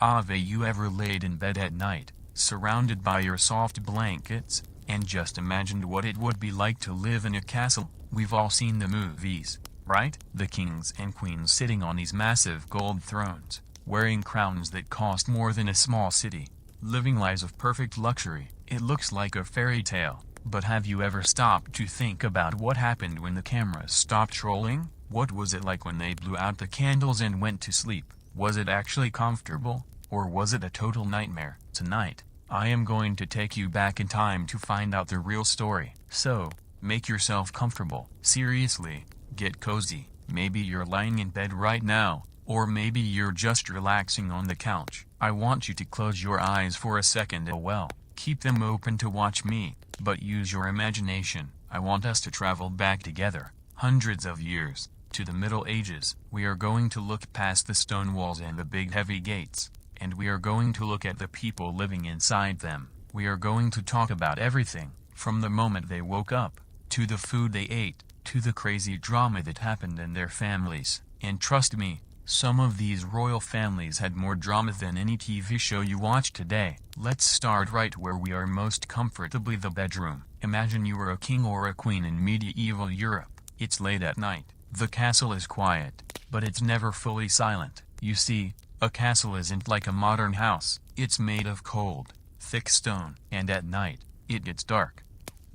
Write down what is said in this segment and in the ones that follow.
Have you ever laid in bed at night, surrounded by your soft blankets, and just imagined what it would be like to live in a castle? We've all seen the movies, right? The kings and queens sitting on these massive gold thrones, wearing crowns that cost more than a small city, living lives of perfect luxury. It looks like a fairy tale, but have you ever stopped to think about what happened when the cameras stopped rolling? What was it like when they blew out the candles and went to sleep? Was it actually comfortable, or was it a total nightmare? Tonight, I am going to take you back in time to find out the real story. So, make yourself comfortable. Seriously, get cozy. Maybe you're lying in bed right now, or maybe you're just relaxing on the couch. I want you to close your eyes for a second. Well, keep them open to watch me, but use your imagination. I want us to travel back together, hundreds of years, to the Middle Ages. We are going to look past the stone walls and the big heavy gates, and we are going to look at the people living inside them. We are going to talk about everything, from the moment they woke up, to the food they ate, to the crazy drama that happened in their families. And trust me, some of these royal families had more drama than any TV show you watch today. Let's start right where we are most comfortably, the bedroom. Imagine you were a king or a queen in medieval Europe. It's late at night. The castle is quiet, but it's never fully silent. You see, a castle isn't like a modern house. It's made of cold, thick stone. And at night, it gets dark.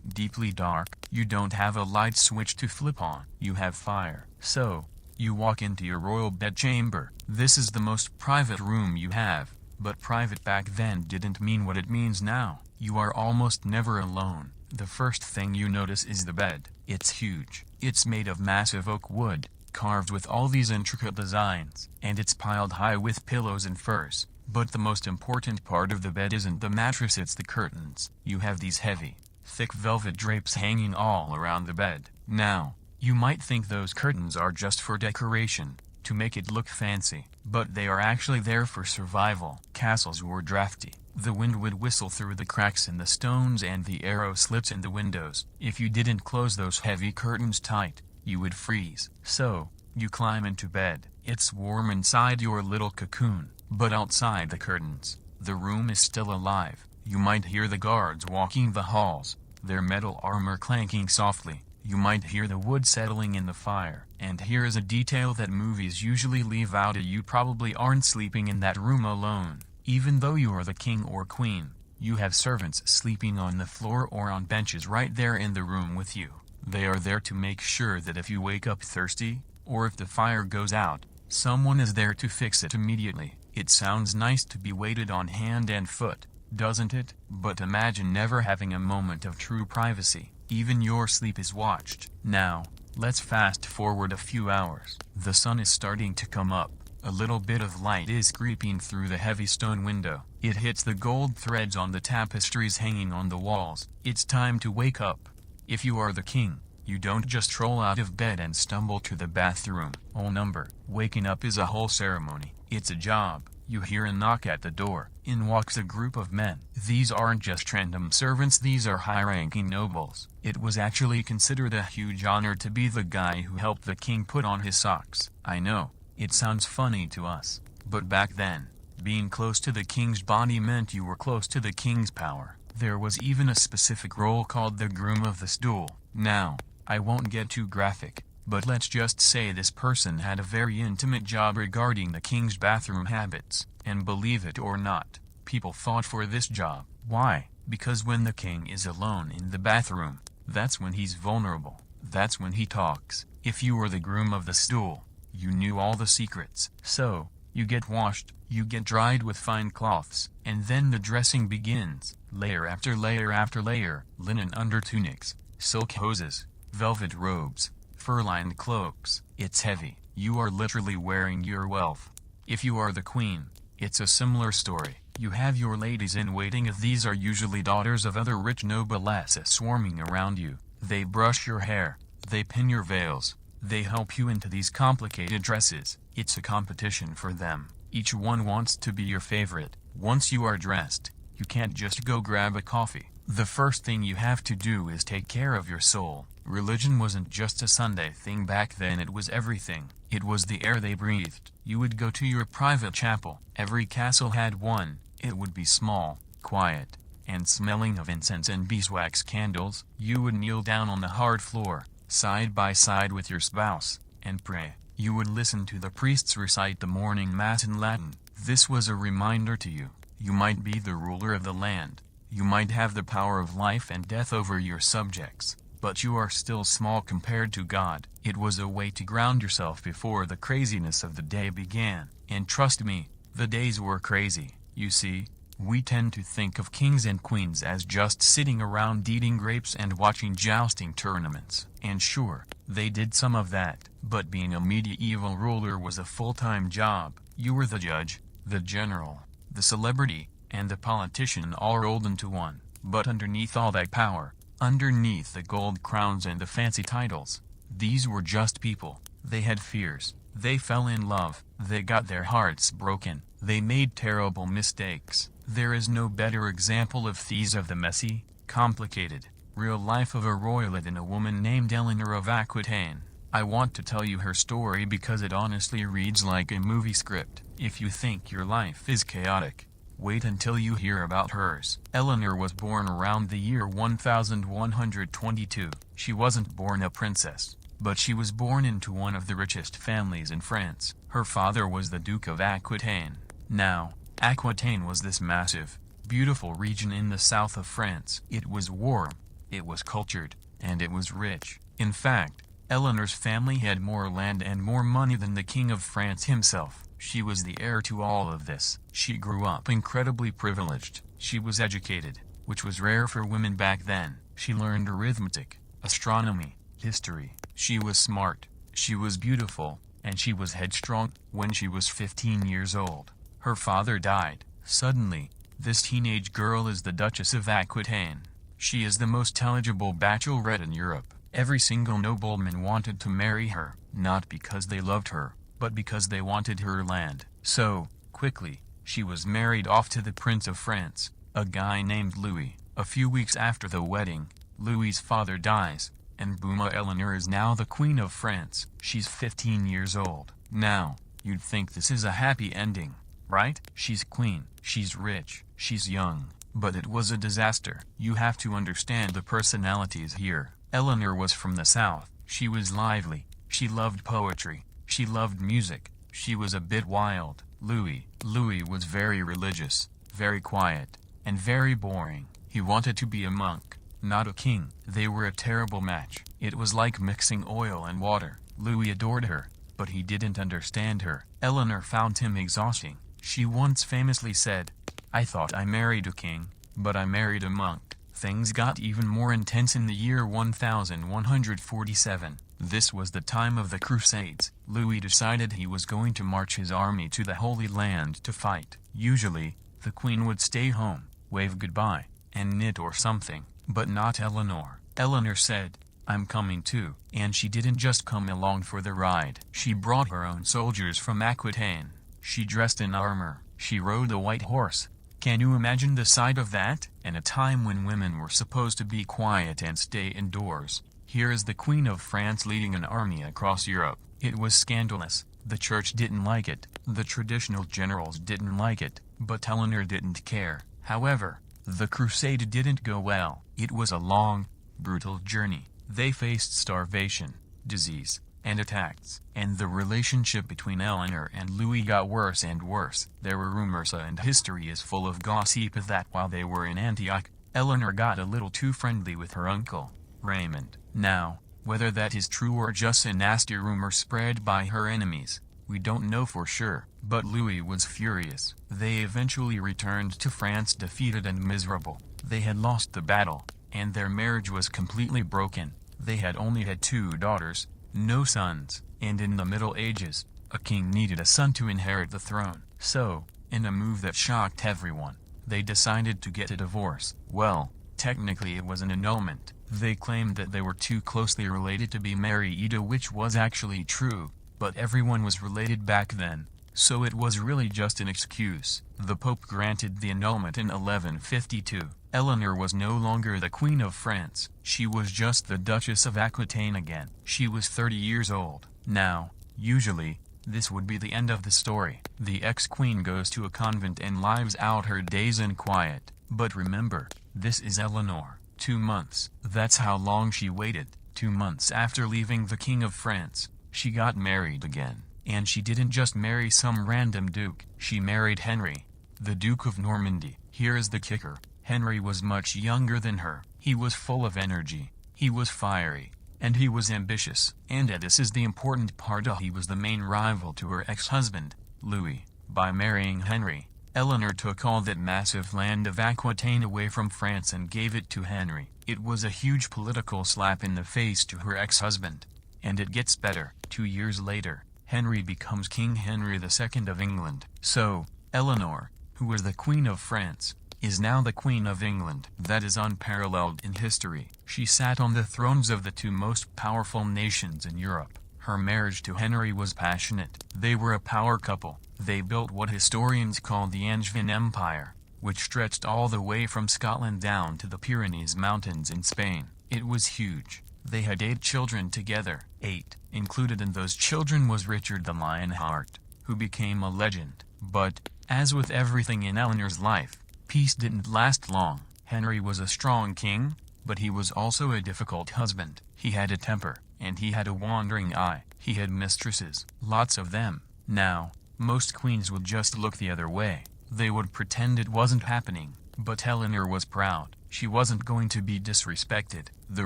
Deeply dark. You don't have a light switch to flip on. You have fire. So, you walk into your royal bedchamber. This is the most private room you have, but private back then didn't mean what it means now. You are almost never alone. The first thing you notice is the bed. It's huge. It's made of massive oak wood, carved with all these intricate designs, and it's piled high with pillows and furs. But the most important part of the bed isn't the mattress, it's the curtains. You have these heavy, thick velvet drapes hanging all around the bed. Now, you might think those curtains are just for decoration, to make it look fancy, but they are actually there for survival. Castles were drafty. The wind would whistle through the cracks in the stones and the arrow slits in the windows. If you didn't close those heavy curtains tight, you would freeze. So, you climb into bed. It's warm inside your little cocoon, but outside the curtains, the room is still alive. You might hear the guards walking the halls, their metal armor clanking softly. You might hear the wood settling in the fire. And here is a detail that movies usually leave out: you probably aren't sleeping in that room alone. Even though you are the king or queen, you have servants sleeping on the floor or on benches right there in the room with you. They are there to make sure that if you wake up thirsty, or if the fire goes out, someone is there to fix it immediately. It sounds nice to be waited on hand and foot, doesn't it? But imagine never having a moment of true privacy. Even your sleep is watched. Now, let's fast forward a few hours. The sun is starting to come up. A little bit of light is creeping through the heavy stone window. It hits the gold threads on the tapestries hanging on the walls. It's time to wake up. If you are the king, you don't just roll out of bed and stumble to the bathroom. Oh number. Waking up is a whole ceremony. It's a job. You hear a knock at the door. In walks a group of men. These aren't just random servants, these are high-ranking nobles. It was actually considered a huge honor to be the guy who helped the king put on his socks. I know, it sounds funny to us, but back then, being close to the king's body meant you were close to the king's power. There was even a specific role called the groom of the stool. Now, I won't get too graphic, but let's just say this person had a very intimate job regarding the king's bathroom habits. And believe it or not, people fought for this job. Why? Because when the king is alone in the bathroom, that's when he's vulnerable. That's when he talks. If you were the groom of the stool, you knew all the secrets. So, you get washed, you get dried with fine cloths, and then the dressing begins. Layer after layer after layer, linen undertunics, silk hoses, velvet robes, fur-lined cloaks. It's heavy. You are literally wearing your wealth. If you are the queen, it's a similar story. You have your ladies-in-waiting. These are usually daughters of other rich noblesses swarming around you. They brush your hair, they pin your veils, they help you into these complicated dresses. It's a competition for them. Each one wants to be your favorite. Once you are dressed, you can't just go grab a coffee. The first thing you have to do is take care of your soul. Religion wasn't just a Sunday thing back then, it was everything. It was the air they breathed. You would go to your private chapel. Every castle had one. It would be small, quiet, and smelling of incense and beeswax candles. You would kneel down on the hard floor, side by side with your spouse, and pray. You would listen to the priests recite the morning mass in Latin. This was a reminder to you. You might be the ruler of the land. You might have the power of life and death over your subjects, but you are still small compared to God. It was a way to ground yourself before the craziness of the day began. And trust me, the days were crazy. You see, we tend to think of kings and queens as just sitting around eating grapes and watching jousting tournaments. And sure, they did some of that, but being a medieval ruler was a full-time job. You were the judge, the general, the celebrity, and the politician all rolled into one. But underneath all that power, underneath the gold crowns and the fancy titles, these were just people. They had fears. They fell in love. They got their hearts broken. They made terrible mistakes. There is no better example of these of the messy, complicated, real life of a royalite than a woman named Eleanor of Aquitaine. I want to tell you her story because it honestly reads like a movie script. If you think your life is chaotic, wait until you hear about hers. Eleanor was born around the year 1122. She wasn't born a princess, but she was born into one of the richest families in France. Her father was the Duke of Aquitaine. Now, Aquitaine was this massive, beautiful region in the south of France. It was warm, it was cultured, and it was rich. In fact, Eleanor's family had more land and more money than the King of France himself. She was the heir to all of this. She grew up incredibly privileged. She was educated, which was rare for women back then. She learned arithmetic, astronomy, history. She was smart, she was beautiful, and she was headstrong. When she was 15 years old, her father died. Suddenly, this teenage girl is the Duchess of Aquitaine. She is the most eligible bachelorette in Europe. Every single nobleman wanted to marry her, not because they loved her, but because they wanted her land. So, quickly, she was married off to the Prince of France, a guy named Louis. A few weeks after the wedding, Louis's father dies, and boom, Eleanor is now the Queen of France. She's 15 years old. Now, you'd think this is a happy ending, right? She's queen, she's rich, she's young, but it was a disaster. You have to understand the personalities here. Eleanor was from the south. She was lively, she loved poetry, she loved music, she was a bit wild. Louis was very religious, very quiet, and very boring. He wanted to be a monk, not a king. They were a terrible match. It was like mixing oil and water. Louis adored her, but he didn't understand her. Eleanor found him exhausting. She once famously said, "I thought I married a king, but I married a monk." Things got even more intense in the year 1147. This was the time of the Crusades. Louis decided he was going to march his army to the Holy Land to fight. Usually, the queen would stay home, wave goodbye, and knit or something, but not Eleanor. Eleanor said, "I'm coming too." And she didn't just come along for the ride. She brought her own soldiers from Aquitaine. She dressed in armor. She rode a white horse. Can you imagine the sight of that? In a time when women were supposed to be quiet and stay indoors, here is the Queen of France leading an army across Europe. It was scandalous. The church didn't like it. The traditional generals didn't like it. But Eleanor didn't care. However, the crusade didn't go well. It was a long, brutal journey. They faced starvation, disease, and attacks. And the relationship between Eleanor and Louis got worse and worse. There were rumors, and history is full of gossip, that while they were in Antioch, Eleanor got a little too friendly with her uncle, Raymond. Now, whether that is true or just a nasty rumor spread by her enemies, we don't know for sure. But Louis was furious. They eventually returned to France defeated and miserable. They had lost the battle, and their marriage was completely broken. They had only had 2 daughters, no sons, and in the Middle Ages, a king needed a son to inherit the throne. So, in a move that shocked everyone, they decided to get a divorce. Well, technically it was an annulment. They claimed that they were too closely related to be married, which was actually true, but everyone was related back then, so it was really just an excuse. The Pope granted the annulment in 1152. Eleanor was no longer the Queen of France. She was just the Duchess of Aquitaine again. She was 30 years old. Now, usually, this would be the end of the story. The ex-queen goes to a convent and lives out her days in quiet. But remember, this is Eleanor. 2 months. That's how long she waited. 2 months after leaving the King of France, she got married again. And she didn't just marry some random duke. She married Henry, the Duke of Normandy. Here is the kicker. Henry was much younger than her. He was full of energy. He was fiery. And he was ambitious. And this is the important part. He was the main rival to her ex-husband, Louis. By marrying Henry, Eleanor took all that massive land of Aquitaine away from France and gave it to Henry. It was a huge political slap in the face to her ex-husband. And it gets better. 2 years later, Henry becomes King Henry II of England. So, Eleanor, who was the Queen of France, is now the Queen of England. That is unparalleled in history. She sat on the thrones of the 2 most powerful nations in Europe. Her marriage to Henry was passionate. They were a power couple. They built what historians call the Angevin Empire, which stretched all the way from Scotland down to the Pyrenees Mountains in Spain. It was huge. They had 8 children together. 8. Included in those children was Richard the Lionheart, who became a legend. But, as with everything in Eleanor's life, peace didn't last long. Henry was a strong king, but he was also a difficult husband. He had a temper, and he had a wandering eye. He had mistresses, lots of them. Now, most queens would just look the other way. They would pretend it wasn't happening. But Eleanor was proud. She wasn't going to be disrespected. The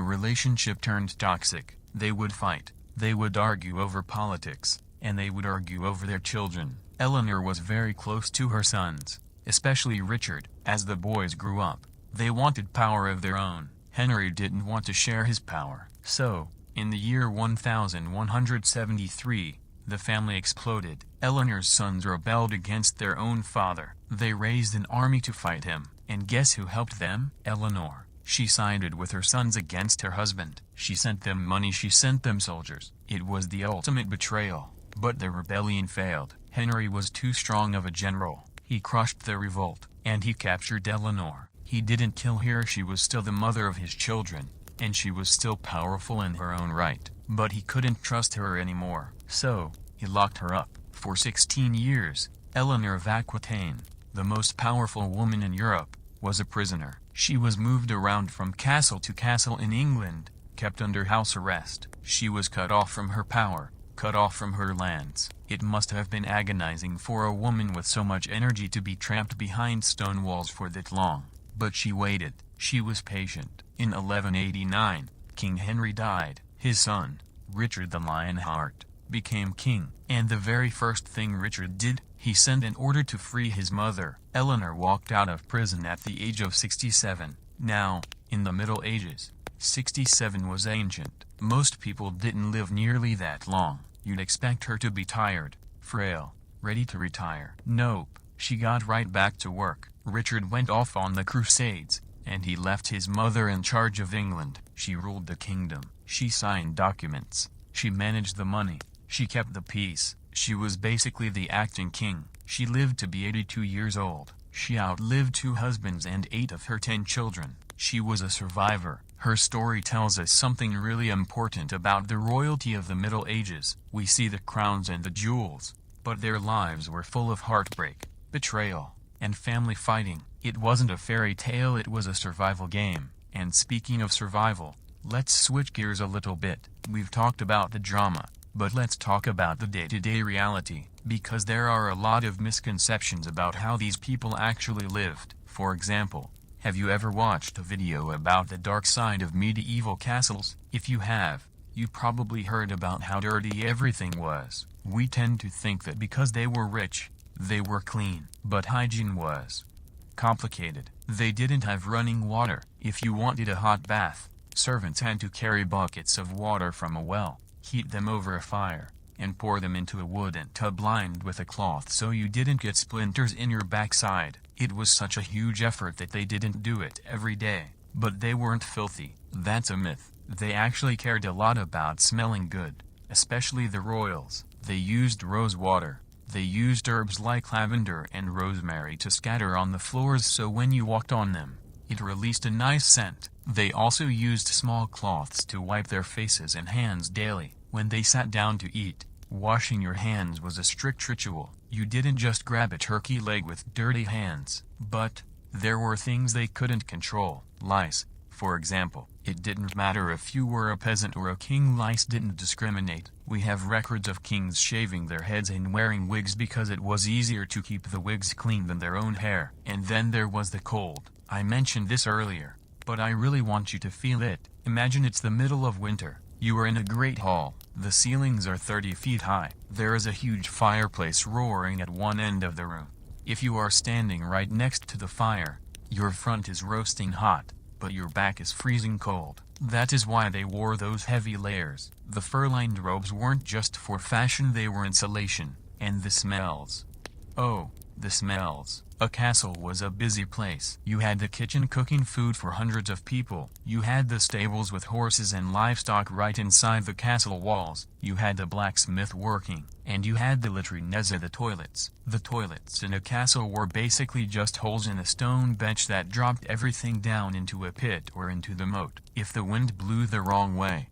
relationship turned toxic. They would fight. They would argue over politics. And they would argue over their children. Eleanor was very close to her sons, especially Richard. As the boys grew up, they wanted power of their own. Henry didn't want to share his power. So, in the year 1173, the family exploded. Eleanor's sons rebelled against their own father. They raised an army to fight him. And guess who helped them? Eleanor. She sided with her sons against her husband. She sent them money. She sent them soldiers. It was the ultimate betrayal. But the rebellion failed. Henry was too strong of a general. He crushed the revolt, and he captured Eleanor. He didn't kill her. She was still the mother of his children, and she was still powerful in her own right. But he couldn't trust her anymore. So, he locked her up. For 16 years, Eleanor of Aquitaine, the most powerful woman in Europe, was a prisoner. She was moved around from castle to castle in England, kept under house arrest. She was cut off from her power, cut off from her lands. It must have been agonizing for a woman with so much energy to be trapped behind stone walls for that long. But she waited. She was patient. In 1189, King Henry died. His son, Richard the Lionheart, became king. And the very first thing Richard did, he sent an order to free his mother. Eleanor walked out of prison at the age of 67. Now, in the Middle Ages, 67 was ancient. Most people didn't live nearly that long. You'd expect her to be tired, frail, ready to retire. Nope, she got right back to work. Richard went off on the Crusades, and he left his mother in charge of England. She ruled the kingdom. She signed documents. She managed the money. She kept the peace. She was basically the acting king. She lived to be 82 years old. She outlived 2 husbands and 8 of her 10 children. She was a survivor. Her story tells us something really important about the royalty of the Middle Ages. We see the crowns and the jewels, but their lives were full of heartbreak, betrayal, and family fighting. It wasn't a fairy tale, it was a survival game. And speaking of survival, let's switch gears a little bit. We've talked about the drama, but let's talk about the day-to-day reality, because there are a lot of misconceptions about how these people actually lived. For example, have you ever watched a video about the dark side of medieval castles? If you have, you probably heard about how dirty everything was. We tend to think that because they were rich, they were clean. But hygiene was complicated. They didn't have running water. If you wanted a hot bath, servants had to carry buckets of water from a well, heat them over a fire, and pour them into a wooden tub lined with a cloth so you didn't get splinters in your backside. It was such a huge effort that they didn't do it every day. But they weren't filthy. That's a myth. They actually cared a lot about smelling good, especially the royals. They used rose water, They used herbs like lavender and rosemary to scatter on the floors so when you walked on them, it released a nice scent. They also used small cloths to wipe their faces and hands daily. When they sat down to eat, washing your hands was a strict ritual. You didn't just grab a turkey leg with dirty hands. But there were things they couldn't control. Lice, for example. It didn't matter if you were a peasant or a king, lice didn't discriminate. We have records of kings shaving their heads and wearing wigs because it was easier to keep the wigs clean than their own hair. And then there was the cold. I mentioned this earlier, but I really want you to feel it. Imagine it's the middle of winter. You are in a great hall. The ceilings are 30 feet high. There is a huge fireplace roaring at one end of the room. If you are standing right next to the fire, your front is roasting hot, but your back is freezing cold. That is why they wore those heavy layers. The fur-lined robes weren't just for fashion, they were insulation. And the smells. Oh, the smells. A castle was a busy place. You had the kitchen cooking food for hundreds of people. You had the stables with horses and livestock right inside the castle walls. You had the blacksmith working. And you had the latrines, the toilets. The toilets in a castle were basically just holes in a stone bench that dropped everything down into a pit or into the moat. If the wind blew the wrong way,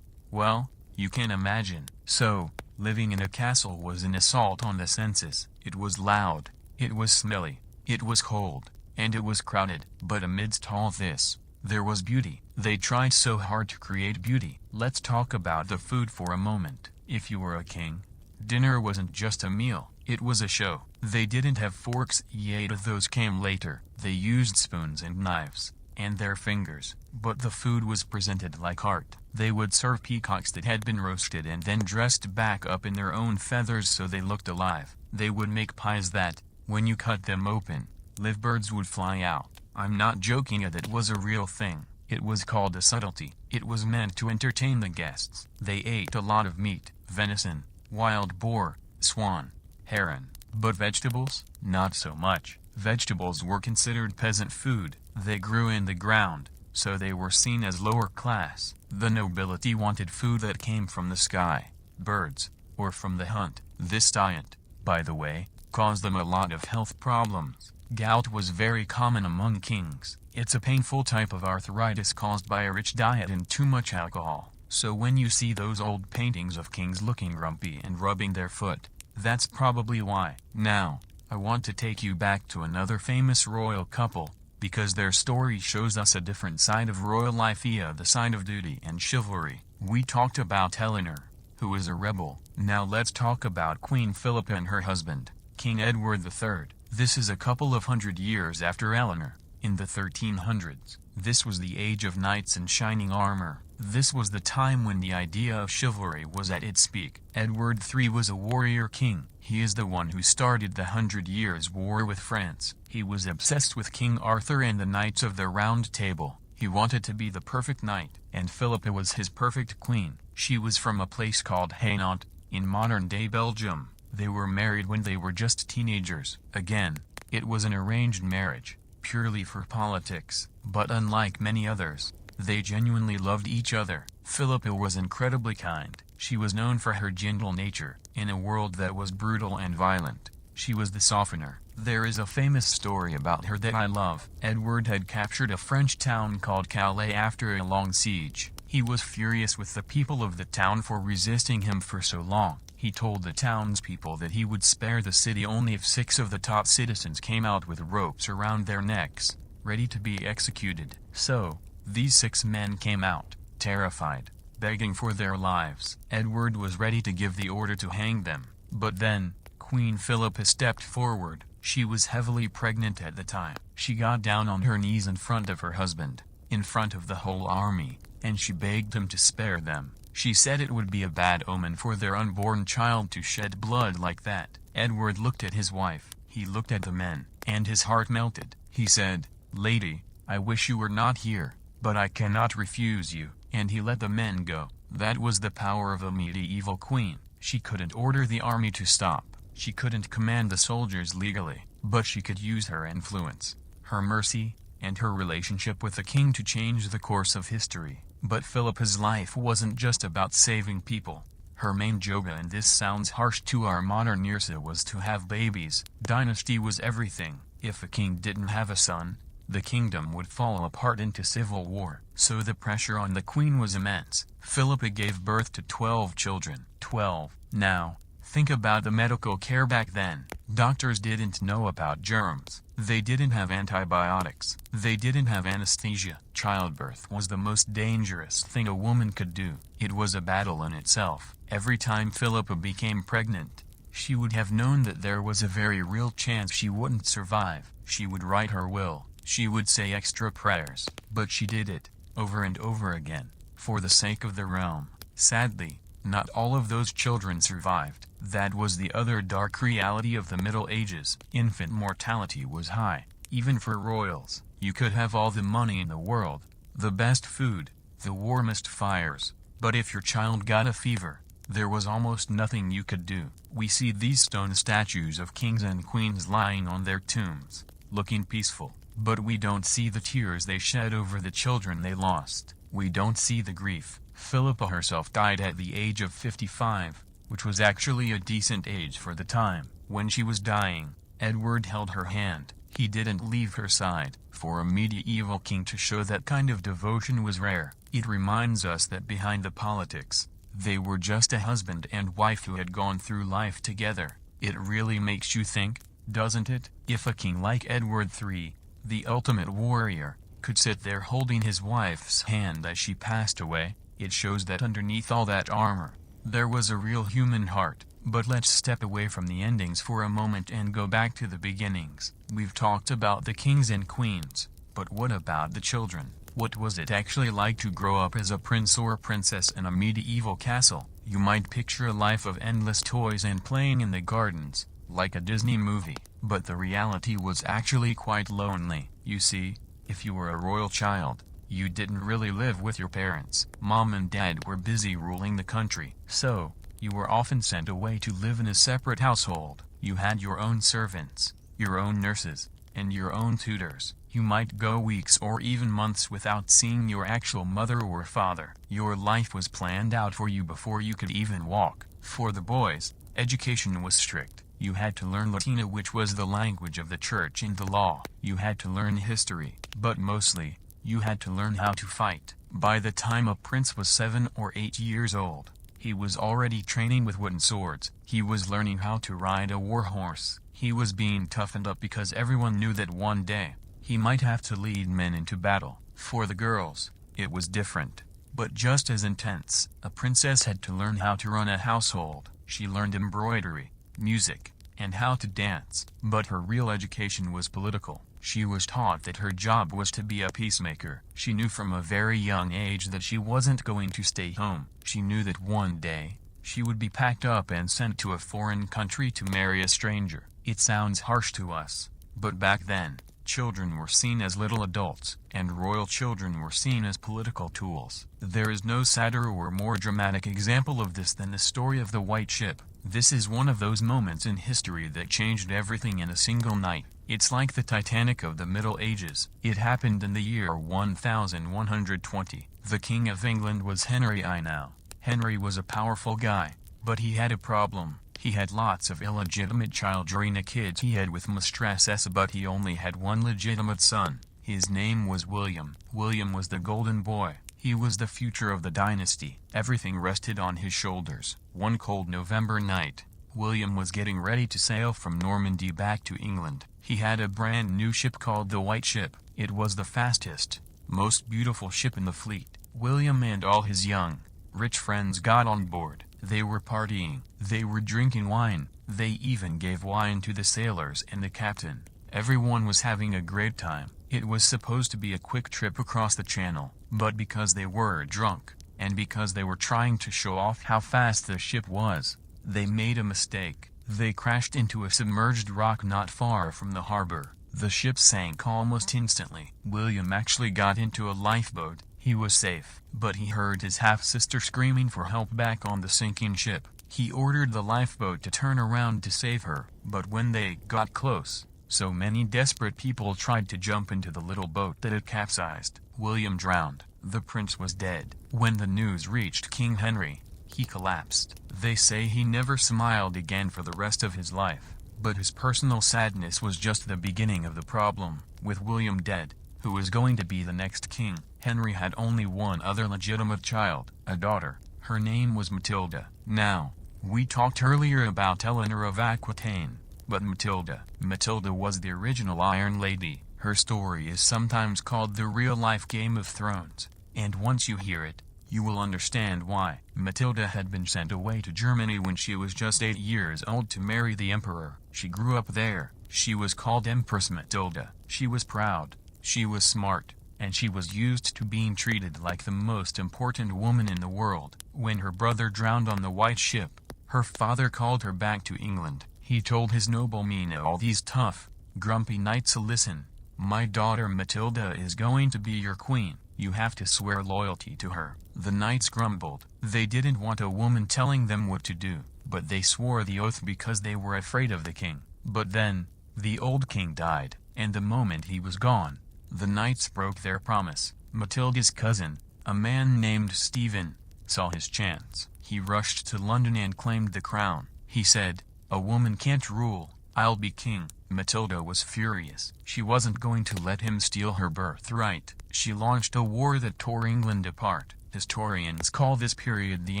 well, you can imagine. So, living in a castle was an assault on the senses. It was loud. It was smelly. It was cold. And it was crowded. But amidst all this, there was beauty. They tried so hard to create beauty. Let's talk about the food for a moment. If you were a king, dinner wasn't just a meal. It was a show. They didn't have forks yet, those came later. They used spoons and knives, and their fingers. But the food was presented like art. They would serve peacocks that had been roasted and then dressed back up in their own feathers so they looked alive. They would make pies that, when you cut them open, live birds would fly out. I'm not joking, it was a real thing. It was called a subtlety. It was meant to entertain the guests. They ate a lot of meat, venison, wild boar, swan, heron. But vegetables? Not so much. Vegetables were considered peasant food. They grew in the ground, so they were seen as lower class. The nobility wanted food that came from the sky, birds, or from the hunt. This diet, by the way, caused them a lot of health problems. Gout was very common among kings. It's a painful type of arthritis caused by a rich diet and too much alcohol. So when you see those old paintings of kings looking grumpy and rubbing their foot, that's probably why. Now, I want to take you back to another famous royal couple, because their story shows us a different side of royal life, the side of duty and chivalry. We talked about Eleanor, who was a rebel. Now let's talk about Queen Philippa and her husband, King Edward III. This is a couple of hundred years after Eleanor. In the 1300s, this was the age of knights in shining armor. This was the time when the idea of chivalry was at its peak. Edward III was a warrior king. He is the one who started the 100 Years' War with France. He was obsessed with King Arthur and the Knights of the Round Table. He wanted to be the perfect knight, and Philippa was his perfect queen. She was from a place called Hainaut, in modern-day Belgium. They were married when they were just teenagers. Again, it was an arranged marriage, purely for politics. But unlike many others, they genuinely loved each other. Philippa was incredibly kind. She was known for her gentle nature. In a world that was brutal and violent, she was the softener. There is a famous story about her that I love. Edward had captured a French town called Calais after a long siege. He was furious with the people of the town for resisting him for so long. He told the townspeople that he would spare the city only if 6 of the top citizens came out with ropes around their necks, ready to be executed. So, these 6 men came out, terrified, begging for their lives. Edward was ready to give the order to hang them. But then, Queen Philippa stepped forward. She was heavily pregnant at the time. She got down on her knees in front of her husband, in front of the whole army, and she begged him to spare them. She said it would be a bad omen for their unborn child to shed blood like that. Edward looked at his wife. He looked at the men, and his heart melted. He said, "Lady, I wish you were not here, but I cannot refuse you." And he let the men go. That was the power of a medieval queen. She couldn't order the army to stop. She couldn't command the soldiers legally, but she could use her influence, her mercy, and her relationship with the king to change the course of history. But Philippa's life wasn't just about saving people. Her main job, and this sounds harsh to our modern ears, was to have babies. Dynasty was everything. If a king didn't have a son, the kingdom would fall apart into civil war. So the pressure on the queen was immense. Philippa gave birth to 12 children. 12. Now, think about the medical care back then. Doctors didn't know about germs. They didn't have antibiotics. They didn't have anesthesia. Childbirth was the most dangerous thing a woman could do. It was a battle in itself. Every time Philippa became pregnant, she would have known that there was a very real chance she wouldn't survive. She would write her will. She would say extra prayers. But she did it, over and over again, for the sake of the realm. Sadly, not all of those children survived. That was the other dark reality of the Middle Ages. Infant mortality was high, even for royals. You could have all the money in the world, the best food, the warmest fires, but if your child got a fever, there was almost nothing you could do. We see these stone statues of kings and queens lying on their tombs, looking peaceful, but we don't see the tears they shed over the children they lost. We don't see the grief. Philippa herself died at the age of 55, which was actually a decent age for the time. When she was dying, Edward held her hand. He didn't leave her side. For a medieval king to show that kind of devotion was rare. It reminds us that behind the politics, they were just a husband and wife who had gone through life together. It really makes you think, doesn't it? If a king like Edward III, the ultimate warrior, could sit there holding his wife's hand as she passed away, it shows that underneath all that armor, there was a real human heart. But let's step away from the endings for a moment and go back to the beginnings. We've talked about the kings and queens, but what about the children? What was it actually like to grow up as a prince or princess in a medieval castle? You might picture a life of endless toys and playing in the gardens, like a Disney movie, but the reality was actually quite lonely. You see, if you were a royal child, you didn't really live with your parents. Mom and dad were busy ruling the country, so you were often sent away to live in a separate household. You had your own servants, your own nurses, and your own tutors. You might go weeks or even months without seeing your actual mother or father. Your life was planned out for you before you could even walk. For the boys, education was strict. You had to learn Latin, which was the language of the church and the law. You had to learn history, but mostly, you had to learn how to fight. By the time a prince was 7 or 8 years old, he was already training with wooden swords. He was learning how to ride a war horse. He was being toughened up because everyone knew that one day, he might have to lead men into battle. For the girls, it was different, but just as intense. A princess had to learn how to run a household. She learned embroidery, music, and how to dance. But her real education was political. She was taught that her job was to be a peacemaker. She knew from a very young age that she wasn't going to stay home. She knew that one day, she would be packed up and sent to a foreign country to marry a stranger. It sounds harsh to us, but back then, children were seen as little adults, and royal children were seen as political tools. There is no sadder or more dramatic example of this than the story of the White Ship. This is one of those moments in history that changed everything in a single night. It's like the Titanic of the Middle Ages. It happened in the year 1120. The King of England was Henry I. Now, Henry was a powerful guy, but he had a problem. He had lots of illegitimate children, kids he had with mistresses, but he only had one legitimate son. His name was William. William was the golden boy. He was the future of the dynasty. Everything rested on his shoulders. One cold November night, William was getting ready to sail from Normandy back to England. He had a brand new ship called the White Ship. It was the fastest, most beautiful ship in the fleet. William and all his young, rich friends got on board. They were partying. They were drinking wine. They even gave wine to the sailors and the captain. Everyone was having a great time. It was supposed to be a quick trip across the channel, but because they were drunk, and because they were trying to show off how fast the ship was, they made a mistake. They crashed into a submerged rock not far from the harbor. The ship sank almost instantly. William actually got into a lifeboat. He was safe, but he heard his half-sister screaming for help back on the sinking ship. He ordered the lifeboat to turn around to save her, but when they got close, so many desperate people tried to jump into the little boat that it capsized. William drowned. The prince was dead. When the news reached King Henry, he collapsed. They say he never smiled again for the rest of his life. But his personal sadness was just the beginning of the problem. With William dead, who was going to be the next king, Henry had only one other legitimate child, a daughter. Her name was Matilda. Now, we talked earlier about Eleanor of Aquitaine, but Matilda was the original Iron Lady. Her story is sometimes called the real-life Game of Thrones, and once you hear it, you will understand why. Matilda had been sent away to Germany when she was just 8 years old to marry the emperor. She grew up there. She was called Empress Matilda. She was proud, she was smart, and she was used to being treated like the most important woman in the world. When her brother drowned on the White Ship, her father called her back to England. He told his noblemen, all these tough, grumpy knights, listen, my daughter Matilda is going to be your queen. You have to swear loyalty to her. The knights grumbled. They didn't want a woman telling them what to do, but they swore the oath because they were afraid of the king. But then, the old king died, and the moment he was gone, the knights broke their promise. Matilda's cousin, a man named Stephen, saw his chance. He rushed to London and claimed the crown. He said, a woman can't rule, I'll be king. Matilda was furious. She wasn't going to let him steal her birthright. She launched a war that tore England apart. Historians call this period the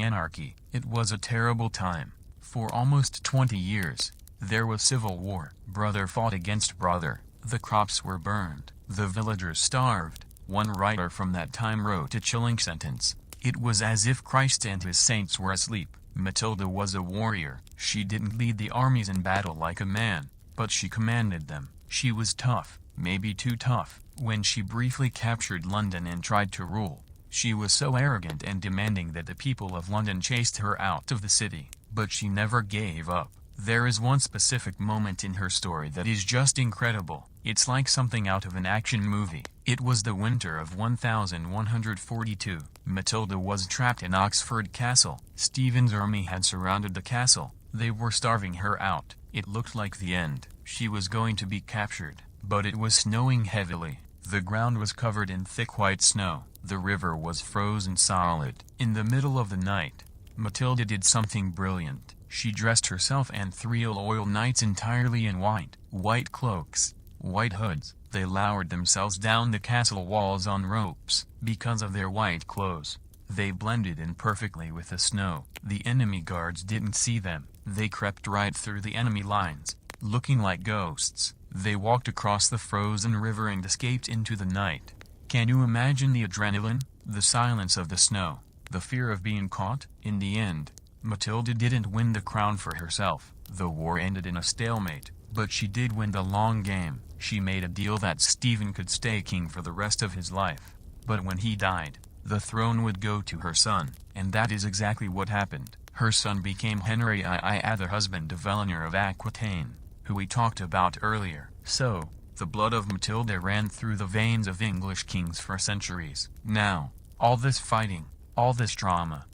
Anarchy. It was a terrible time. For almost 20 years, there was civil war. Brother fought against brother. The crops were burned. The villagers starved. One writer from that time wrote a chilling sentence. It was as if Christ and his saints were asleep. Matilda was a warrior. She didn't lead the armies in battle like a man, but she commanded them. She was tough, maybe too tough. When she briefly captured London and tried to rule, she was so arrogant and demanding that the people of London chased her out of the city. But she never gave up. There is one specific moment in her story that is just incredible. It's like something out of an action movie. It was the winter of 1142. Matilda was trapped in Oxford Castle. Stephen's army had surrounded the castle. They were starving her out. It looked like the end. She was going to be captured. But it was snowing heavily. The ground was covered in thick white snow. The river was frozen solid. In the middle of the night, Matilda did something brilliant. She dressed herself and 3 loyal knights entirely in white cloaks, white hoods. They lowered themselves down the castle walls on ropes. Because of their white clothes, they blended in perfectly with the snow. The enemy guards didn't see them. They crept right through the enemy lines, looking like ghosts. They walked across the frozen river and escaped into the night. Can you imagine the adrenaline, the silence of the snow, the fear of being caught? In the end, Matilda didn't win the crown for herself. The war ended in a stalemate, but she did win the long game. She made a deal that Stephen could stay king for the rest of his life. But when he died, the throne would go to her son, and that is exactly what happened. Her son became Henry II, the husband of Eleanor of Aquitaine, who we talked about earlier. So, the blood of Matilda ran through the veins of English kings for centuries. Now, all this fighting, all this drama,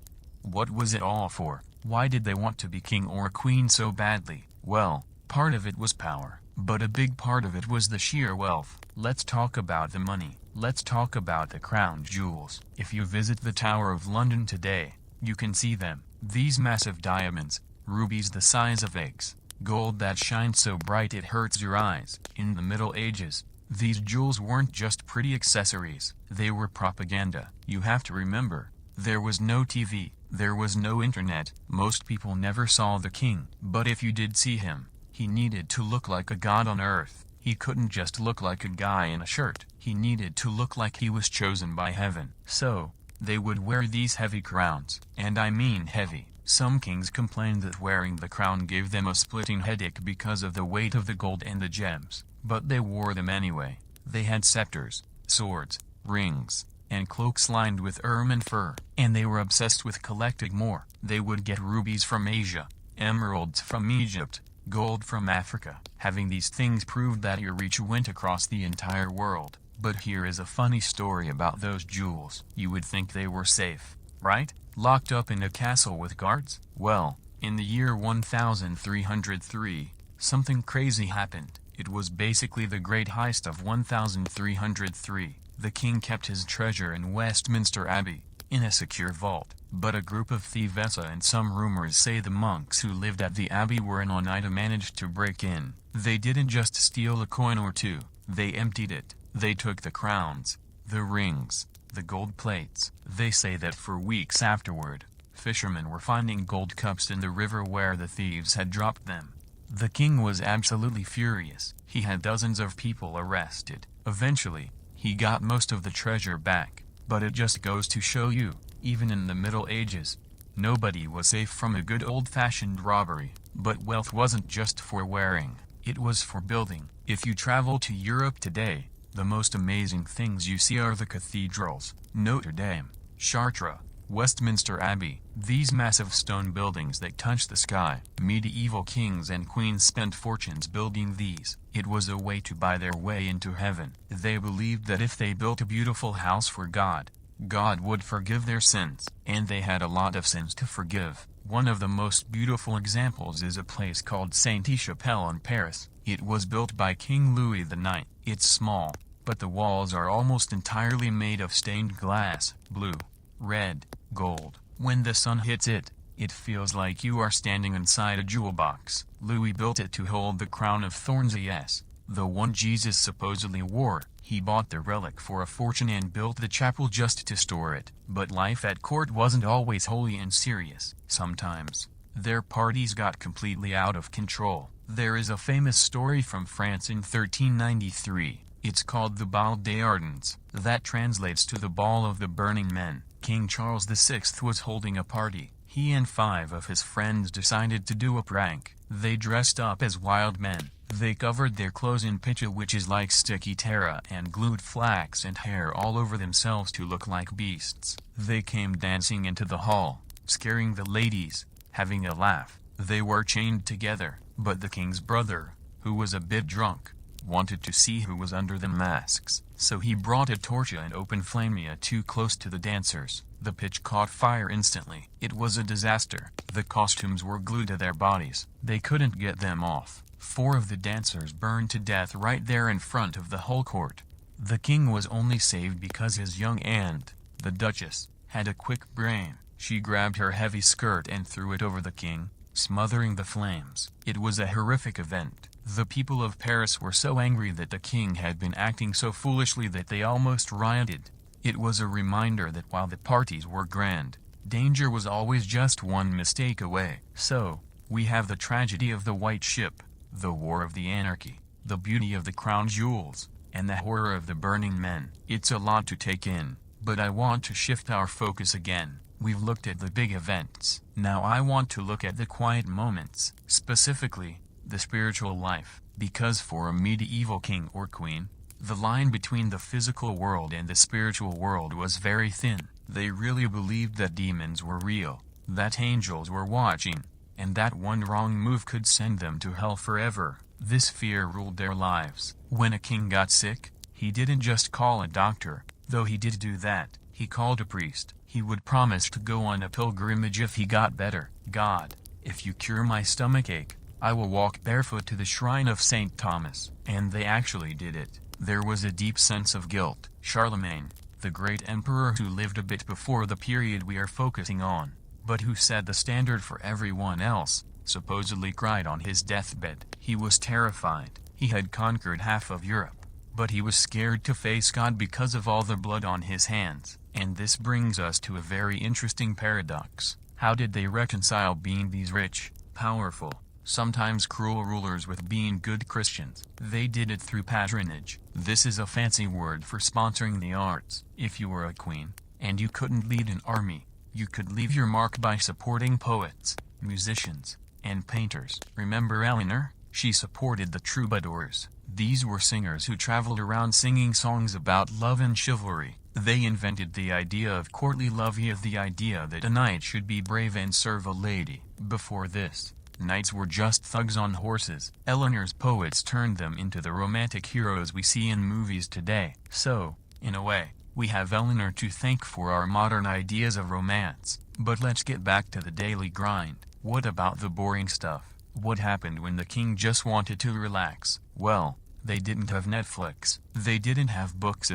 what was it all for? Why did they want to be king or queen so badly? Well, part of it was power, but a big part of it was the sheer wealth. Let's talk about the money. Let's talk about the crown jewels. If you visit the Tower of London today, you can see them. These massive diamonds, rubies the size of eggs, gold that shines so bright it hurts your eyes. In the Middle Ages, these jewels weren't just pretty accessories. They were propaganda. You have to remember, there was no TV, there was no internet. Most people never saw the king. But if you did see him, he needed to look like a god on earth. He couldn't just look like a guy in a shirt. He needed to look like he was chosen by heaven. So, they would wear these heavy crowns. And I mean heavy. Some kings complained that wearing the crown gave them a splitting headache because of the weight of the gold and the gems. But they wore them anyway. They had scepters, swords, rings, and cloaks lined with ermine fur. And they were obsessed with collecting more. They would get rubies from Asia, emeralds from Egypt, gold from Africa. Having these things proved that your reach went across the entire world. But here is a funny story about those jewels. You would think they were safe, right? Locked up in a castle with guards? Well, in the year 1303, something crazy happened. It was basically the Great Heist of 1303. The king kept his treasure in Westminster Abbey, in a secure vault. But a group of thieves and some rumors say the monks who lived at the abbey were in Oneida managed to break in. They didn't just steal a coin or two, they emptied it. They took the crowns, the rings, the gold plates. They say that for weeks afterward, fishermen were finding gold cups in the river where the thieves had dropped them. The king was absolutely furious. He had dozens of people arrested. Eventually, he got most of the treasure back. But it just goes to show you, even in the Middle Ages, nobody was safe from a good old-fashioned robbery. But wealth wasn't just for wearing, it was for building. If you travel to Europe today, the most amazing things you see are the cathedrals, Notre Dame, Chartres, Westminster Abbey, these massive stone buildings that touch the sky. Medieval kings and queens spent fortunes building these. It was a way to buy their way into heaven. They believed that if they built a beautiful house for God, God would forgive their sins. And they had a lot of sins to forgive. One of the most beautiful examples is a place called Sainte-Chapelle in Paris. It was built by King Louis IX. It's small, but the walls are almost entirely made of stained glass, blue, red, gold. When the sun hits it, it feels like you are standing inside a jewel box. Louis built it to hold the crown of thorns, yes, the one Jesus supposedly wore. He bought the relic for a fortune and built the chapel just to store it. But life at court wasn't always holy and serious. Sometimes, their parties got completely out of control. There is a famous story from France in 1393. It's called the Bal des Ardents. That translates to the Ball of the Burning Men. King Charles VI was holding a party. He and 5 of his friends decided to do a prank. They dressed up as wild men. They covered their clothes in pitcha, which is like sticky terra, and glued flax and hair all over themselves to look like beasts. They came dancing into the hall, scaring the ladies, having a laugh. They were chained together, but the king's brother, who was a bit drunk, wanted to see who was under the masks. So he brought a torch and opened flamea too close to the dancers. The pitch caught fire instantly. It was a disaster. The costumes were glued to their bodies. They couldn't get them off. 4 of the dancers burned to death right there in front of the whole court. The king was only saved because his young aunt, the Duchess, had a quick brain. She grabbed her heavy skirt and threw it over the king, smothering the flames. It was a horrific event. The people of Paris were so angry that the king had been acting so foolishly that they almost rioted. It was a reminder that while the parties were grand, danger was always just one mistake away. So, we have the tragedy of the White Ship, the war of the anarchy, the beauty of the crown jewels, and the horror of the burning men. It's a lot to take in, but I want to shift our focus again. We've looked at the big events. Now I want to look at the quiet moments, specifically, the spiritual life, because for a medieval king or queen, the line between the physical world and the spiritual world was very thin. They really believed that demons were real, that angels were watching, and that one wrong move could send them to hell forever. This fear ruled their lives. When a king got sick, he didn't just call a doctor, though he did do that. He called a priest. He would promise to go on a pilgrimage if he got better. God, if you cure my stomachache, I will walk barefoot to the shrine of St. Thomas. And they actually did it. There was a deep sense of guilt. Charlemagne, the great emperor who lived a bit before the period we are focusing on, but who set the standard for everyone else, supposedly cried on his deathbed. He was terrified. He had conquered half of Europe, but he was scared to face God because of all the blood on his hands. And this brings us to a very interesting paradox. How did they reconcile being these rich, powerful, sometimes cruel rulers with being good Christians? They did it through patronage. This is a fancy word for sponsoring the arts. If you were a queen, and you couldn't lead an army, you could leave your mark by supporting poets, musicians, and painters. Remember Eleanor? She supported the troubadours. These were singers who traveled around singing songs about love and chivalry. They invented the idea of courtly love, the idea that a knight should be brave and serve a lady. Before this, knights were just thugs on horses. Eleanor's poets turned them into the romantic heroes we see in movies today. So, in a way, we have Eleanor to thank for our modern ideas of romance. But let's get back to the daily grind. What about the boring stuff? What happened when the king just wanted to relax? Well, they didn't have Netflix. They didn't have books.